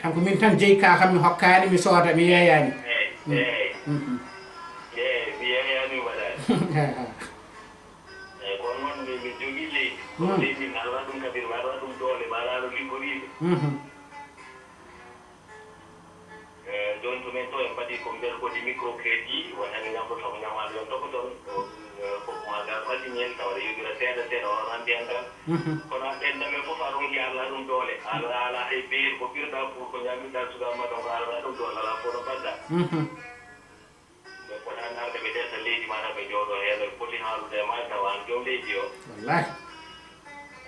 kanko min tan jeyi ka kam mi hokkani mi sooda mi yeeyani mi yeeyani waɗani eyyi kono noon mi jogui leydi leydi mi aɗa waɗa ɗum kabir mi aɗa waɗa ɗum doole mi aɗa waɗa liggoriɓe joni to men to en mbaɗi ko mbiyata kodi microcrédit wonani ñamdoto ko ñamade yon toko toon koko maga waɗini hen tawa aɗa yogira seeɗa seeɗa wona mbiyan tan kono a ɓendamen fof a ronki ala ɗum doole ala hay beeri ko ɓirɗa pour ko ñamirɗa sugama ɗon ko ala ɗum doole ala fo no mbaɗɗa donc wonani arde ɓe ɗesa leydi maɗa ɓe jooɗo hen ɓe poti haalude ma tawa an joom leydi o wallahi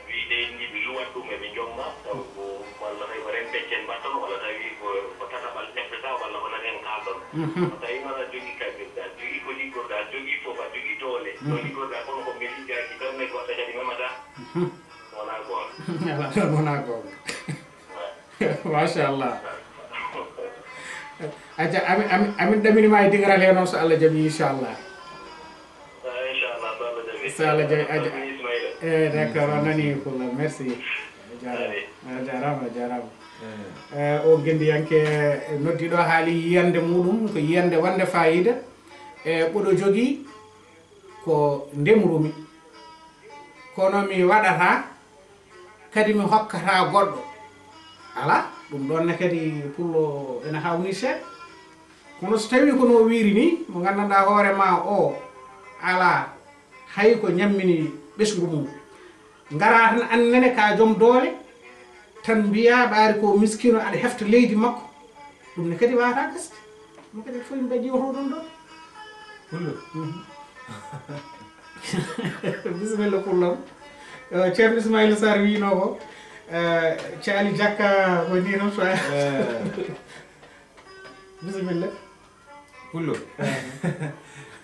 wi leydi ndi ɓe luwat ɗum eɓe jomma taw ko walla tawi ko ren peccen mbatton walla tawi ko tataɓal ƴeftata walla wona hen kalɗon so tawi noon aɗa jogui kabirɗa aɗa jogui ko liggorɗa aɗa jogui foof aɗa jogui doole ɗo liggorɗa kono ko mbi liggaki tan ne goɗɗo kadi memata wona goonga ala tan wona gonga machallah aja amin ɗaminima e digaral he noon so Allah jaaɓi inchallah inchallah so Allah jaaɓi so Allah jaaɓi aja Ismaïla d'accord on nani fulla merci jarama o gendiyanke noddiɗo haali yiyande muɗum ko yiyande wande fayida e ɓoɗo jogui ko ndemrumi kono mi waɗata kadi mi hokkata goɗɗo ala ɗum ɗonne kadi pullo ene hawni seeɗa kono so tawi kono wiiri ni mo gandanɗa hoorema o ala hay ko ñammini ɓesgu mum ngara tan annene ka joom doole tan mbiya ɓaari ko miskino aɗa hefta leydi makko ɗum ne kadi wawata gasde ɗum kadi fof yimɓe ƴewto ɗum ɗon pullo bisimilla pullam ceerno Ismaïla Sarr wino ko caali jakka ko ni noon so bisimilla pullo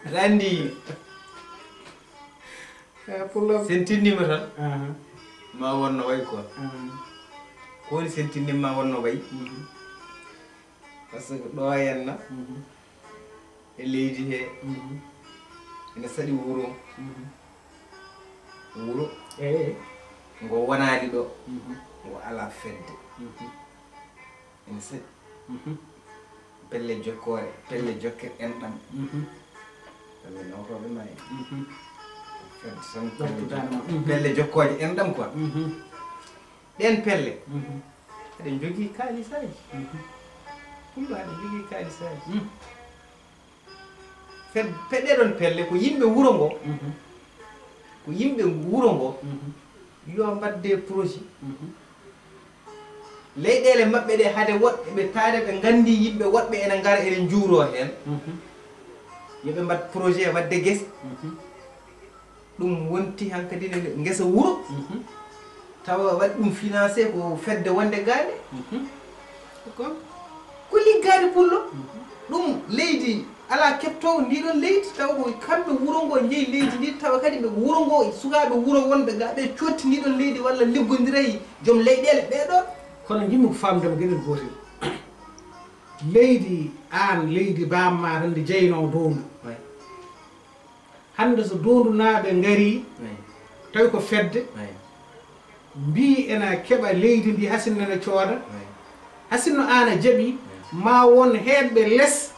aɗa andi pullam sen tinnima tan ma wonno way quoi ko woni sen tinnima ma wonno way par ce que ɗo henna e leydi he ene saɗi wuro wuro ngo wonani ɗo ngo ala fedde ene saɗi pelle jokkore pelle jokke enɗam pelle nawtoɓe ma en fedde tan pelle jokkoje enɗam quoi ɗen pelle aɗen jogui kalisaji ɗumɗo aɗen jogui kalisaji peɗɗeɗon pelle ko yimɓe wuro ngo ko yimɓe wuro ngo yo mbadde projet leyɗele maɓɓe ɗe hade woɗɓe ɓe taade ɓe gandi yimɓe woɗɓe ene gara ene juuro hen yoɓe mbad projet wadde guese ɗum wonti hankadi ne guesa wuro tawa waɗi ɗum financé ko fedde wonde gaade ko liggade pullo ɗum leydi ala keptowo ndiɗon leydi tawa ko kamɓe wuro ngo jeeyi leydi ndi tawa kadi ɓe wuro ngo sukaɓe wuro wonɓe ga ɓe cotti ndiɗon leydi walla liggodiray joom leyɗele ɓeɗon kono jimmi ko famdemo gueɗel gotel leydi an leydi bamma tan nde jeyno dondu hande so dondu naaɓe gaari tawi ko fedde mbi ena keeɓa leydi ndi hasinno ene cooda hasinno an a jaaɓi ma won heɓɓe less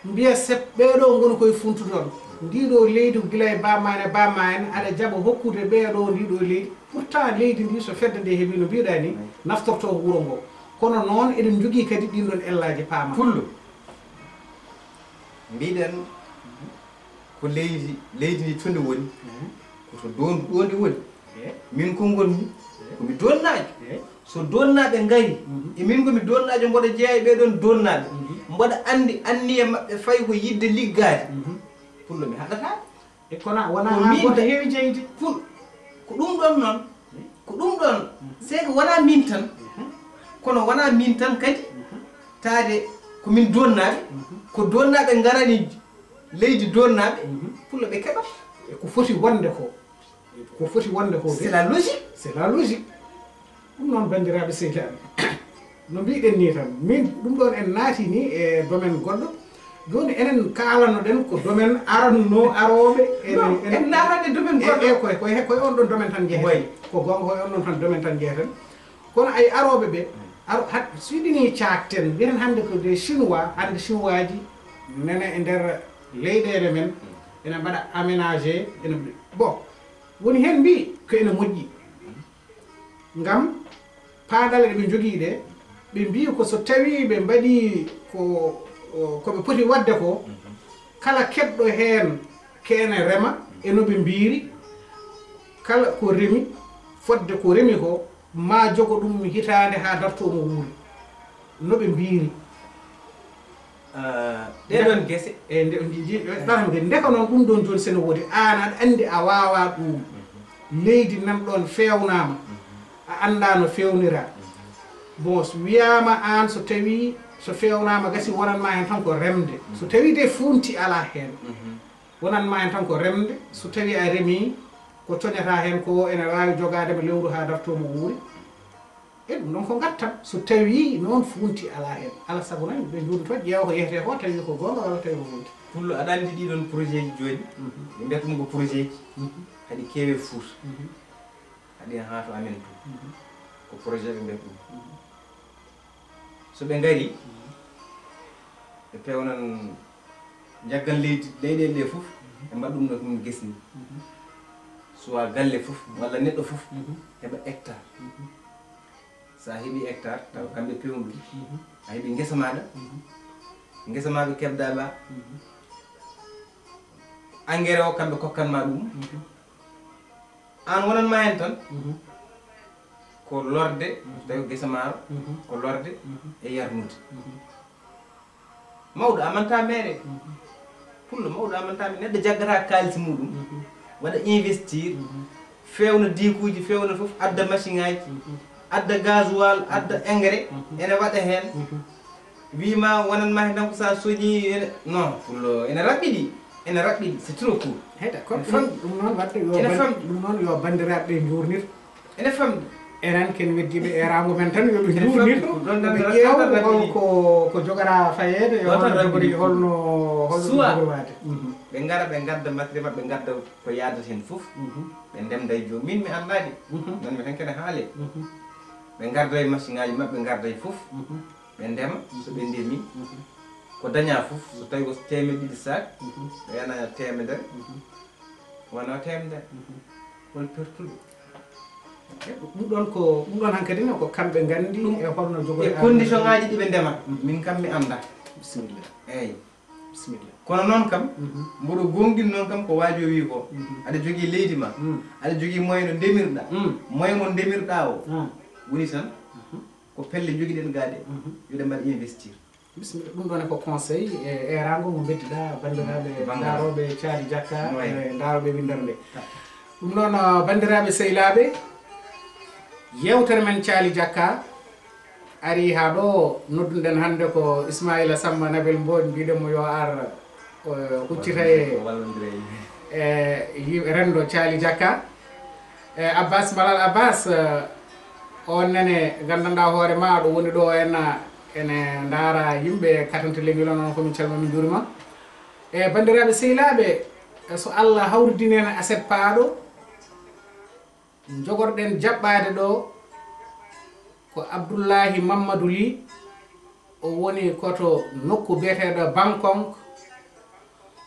mbiya sep ɓeɗo goni koye funtutoɗo ndiɗo leydi ko guila e bamma en aɗa jaaɓa hokkude ɓeɗo ndiɗo leydi pourtant leydi ndi so fedde nde heeɓi no mbiɗa ni naftorto ko wuuro ngo kono noon eɗen jogui kadi ɗin ɗon ellaji paama pullo mbiɗen ko leydi ndi to ndi woni koto dondu ɗo ndi woni min ko gonmi komi donnajo so donnaɓe gari e min komi donnajo mboɗo jeeya e ɓeɗon donnaɓe mboɗo andi anniye mabɓe fayi ko yidde liggade pullo mi haɗata e kono wona ha goto heewi jeyde pul ko ɗum ɗon noon ko ɗum ɗon c'est que wona min tan kono wona min tan kadi taade komin donnaɓe ko donnaɓe garani leydi donnaɓe pullo ɓe keɓat ko foti wonde ko c'est la logique ɗum noon bandiraɓe seytaɓe no mbiɗen ni tan min ɗum ɗon en naati ni e domaine goɗɗo joni enen kalanoɗen ko domaine aranno aroɓe en naatade domaine goɗɗo koye on ɗon domaine tan jeehen ko gonga koye on ɗon tan domaine tan jeehen kono ay aroɓe ɓe so yiɗini cakten mbiyen hannde ko des chinois hannde chinois ji nene e nder leyɗele men ene mbaɗa aménagé ene bon woni hen mbi ko ene moƴƴi ngam paadal eɓe jogii ɗe ɓe mbi ko so tawi ɓe mbaɗi koɓe poti wadde ko kala keɓɗo heen kene rema e no ɓe mbiri kala ko remi fodde ko remi ko ma jogo ɗum hitande ha dartomo wuuri no ɓe mbiri ɗeɗon guese e ɗatamde ndeka noon ɗum ɗon joni sene woodi an aɗa andi a wawa ɗum leydi nan ɗon fewnama a anda no fewnira bon so wiyama an so tawi so fewnama gasi wonanma hen tan ko remde so tawi de funti ala hen wonanma hen tan ko remde so tawi a remi ko coñata hen ko ene wawi jogadema lewru ha dartomo wuuri e ɗum ɗon ko gattam so tawi noon funti ala hen ala saago noon ɓe joni to ƴeewa ko yeyete ko tawi ko gonga walla tawi ko funti pullo aɗa andi ɗiɗon projet ji joni ɓe mbiyata ɗum ko projet ji haɗi keewe Fouta haɗi ha to amen to ko projet ɓe mbiyata ɗum so ɓe ngari ɓe pewnan jaggan leyɗele ɗe fof ɓe mbaɗa ɗum ɗo ɗum gesni soit galle fof walla neɗɗo fof heɓa hectare sa heeɓi hectare taw kamɓe pewnu ɗum a heeɓi guesa maɓe keɓda ba engrais o kamɓe kokkanma ɗum an wonanma hen tan ko lorde tawi guesa maaro ko lorde e yarnude mawɗo amanta meere pullo mawɗo amanta meere neɗɗo jaggata kalisi muɗum waɗa investir fewna dikuji fewna fof adda machine aji adda gasoil adda engrais ene waɗa hen wima wonanma hen tan ko sa soñi non pullo ene raɓɓiɗi c'est trop court heyɗa kono ɗum noon wadde ɗum noon yo bandiraɓe ɓe jurnir ene famɗi enen ken weddiɓe e rango men tan yoɓe jurnir ɓe ƴeew holko jogora fayede holno jogorwade ɓe gara ɓe gadda matériel maɓe ɓe gadda ko yadata hen foof ɓe ndemda e jomum min mi andadi nanmi tan kene haale ɓe garda e machine aji maɓɓe ɓe garda e foof ɓe ndema so ɓe ndemi ko daña foof so tawi ko 200 sac ɓe yana 100 wona 100 hol pertuɗo ɗum ɗon hankkadi ne ko kamɓe gandi e holno jogori e condition ngaji ɗi ɓe ndemata min kam mi anda bisimilla eyyi bisimilla kono noon kam mboɗo gonɗin noon kam ko waajo wi ko aɗa jogui leydi ma aɗa jogui moyen no ndemirɗa moyen mo ndemirɗa o woni tan ko pelle joguiɗen gaɗe yoɗe mbaɗa investir bisimilla ɗum ɗon e ko conseil e rango mo beddiɗa bandiraɓe daroɓe Thiali Diakka e daroɓe windere nde ɗum noon bandiraɓe sehilaɓe yewtere men Thiali Diakka ari ha ɗo nodduɗen hande ko Ismaila Samba Nabil Mbodj mbiɗenmo yo ar huccita e rendo Thiali Diakka e Abbas Malal Abbas on nene gandanɗa hoore ma ɗo woni ɗo ene ndaara yimɓe katante leñol noon komin calma min jurima e bandiraɓe sehilaɓe so Allah hawridini en aset paaɗo jogorɗen jaɓɓade ɗo ko Abdoullahi Mamadou Ly o woni koto nokku biyeteɗo Bangkok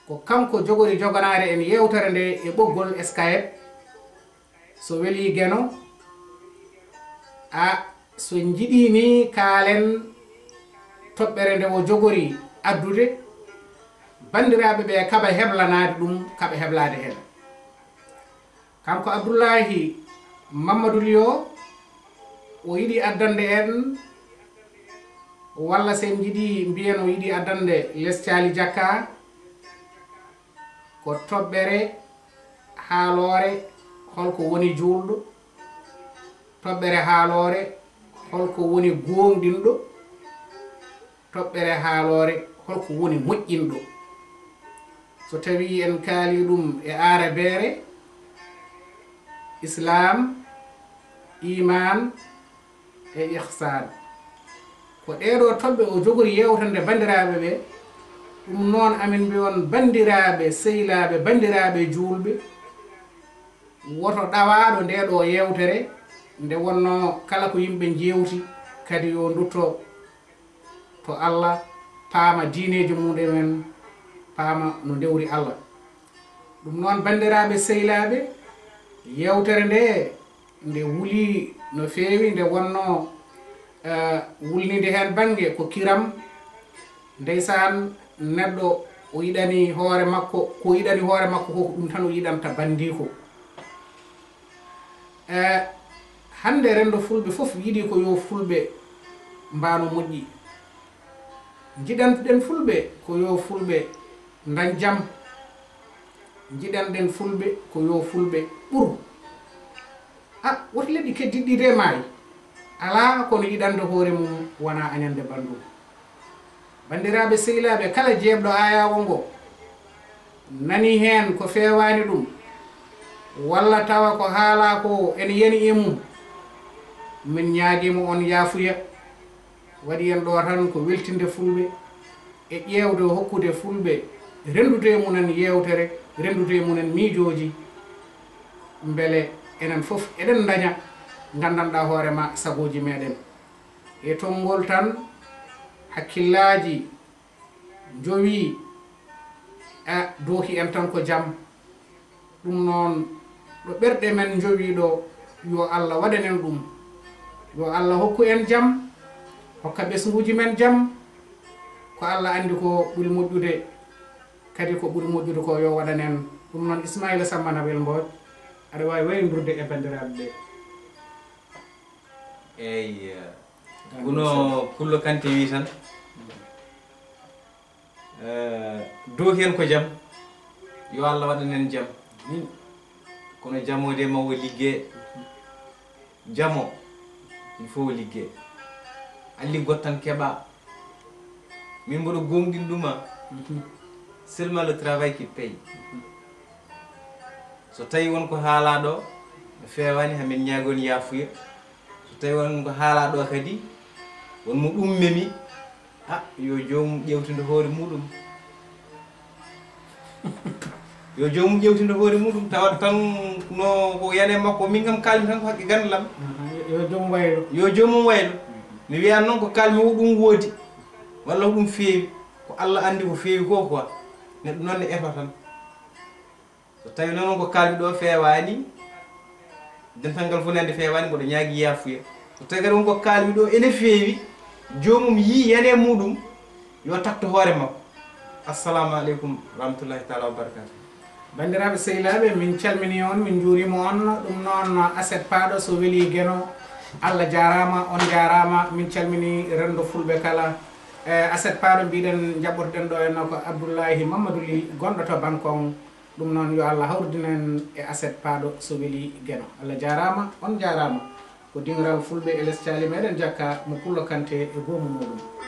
ko kanko jogori joganade en yewtere nde e ɓoggol Skype so weeli gueno so jiiɗi ni kaalen toɓɓere nde o jogori addude bandiraɓe ɓe kaɓa heblanade ɗum kaɓa heblade hen kanko Abdoullahi Mamadou Ly o yiɗi addande en walla sen jiiɗi mbiyen o yiɗi addande less Thiali Diakka ko toɓɓere haalore holko woni julɗo toɓɓere haalore holko woni gonɗinɗo toɓɓere haalore holko woni moƴƴinɗo so tawi en kaali ɗum e arabeere islam iman e ihsan ko ɗeɗo toɓɓe o jogori yewtande bandiraɓe ɓe ɗum noon amin mbi on bandiraɓe sehilaɓe bandiraɓe julɓe woto ɗawaɗo nde ɗo yewtere nde wonno kala ko yimɓe jewti kadi yo dutto to Allah paama diineji muɗumen paama no dewri Allah ɗum noon bandiraɓe sehilaɓe yewtere nde wuli no feewi nde wonno wulnide hen banggue ko kiram ndeysan neɗɗo o yiɗani hoore makko ko yiɗani hoore makko ko ɗum tan o yiɗanta bandi ko hande rendo fulɓe fof yiɗi ko yo fulɓe mbano moƴƴi jiɗantuɗen fulɓe ko yo fulɓe dañ jam jiɗanɗen fulɓe ko yo fulɓe ɓuur woti leɗɗi keddiɗɗi maayi ala kono yiɗande hoore mum wona añande bandum bandiraɓe sehilaɓe kala jeebɗo ayawo ngo nani hen ko fewani ɗum walla tawa ko haala ko ene yani e mum min ñaaguimo on yaafuya waɗi en ɗo tan ko weltinde fulɓe e ƴewde hokkude fulɓe rendude munen yewtere rendude munen miijoji beele enen fof eɗen daña gandanɗa hoorema sagoji meɗen e tongol tan hakkillaji jowi dooki en tan ko jaam ɗum noon ɗo ɓerɗe men jowi ɗo yo Allah waɗanen ɗum yo Allah hokku en jaam hokka ɓesguji men jaam ko Allah andi ko ɓuri moƴƴude kadi ko ɓuri moƴƴude ko yo waɗanen ɗum noon Ismaila Samba Nabel Mbodj aɗa wawi waynodurde e bandiraɓe ɓe eyyi kuno Pullo Kanté wi tan dow hen ko jaam yo Allah waɗanen jaam kono jamode mawo ligge jamo il faut ligge alli gottan keɓa min mboɗo gomɗin ɗuma seulement le travail qui paye so tawi wonko haalaɗo fewani hamin ñagon yaafuya so tawi wonko haalaɗo kadi wonmo ɗum memi yo jomum ƴewtinde hoore muɗum yo jomum ƴewtinde hoore muɗum tawat tan no ko yane makko min kam kalmi tan ko haqqe gandalam yo jomum waylo mi wiyan noon ko kalmi o ɗum woodi walla ko ɗum feewi ko Allah andi ko feewi ko quoi neɗɗo noon ne efa tan so tawi noon ko kalmi ɗo fewani dental ngal fof nande fewani mboɗo ñaagui yaafuya so tawi kadi wonko kalmi ɗo ene feewi jomum yi yane muɗum yo takto hoore makko. Assalamu aleykum rahmatullahi taala wa barakatuh. bandiraɓe sehilaɓe min calmini on min juurima on ɗum noon aset paaɗo so weeli gueno Allah jarama on jarama min calmini rendo fulɓe kala aset paaɗo mbiɗen jaɓɓorɗen ɗo henno ko Abdoullahi Mamadou Ly gonɗo to Bankong ɗum noon yo Allah hawrdinen e aset paaɗo so weeli gueno Allah jarama on jarama ko dingiral fulɓe e less caali meɗen jakka mo Pullo Kanté e gomu muɗum.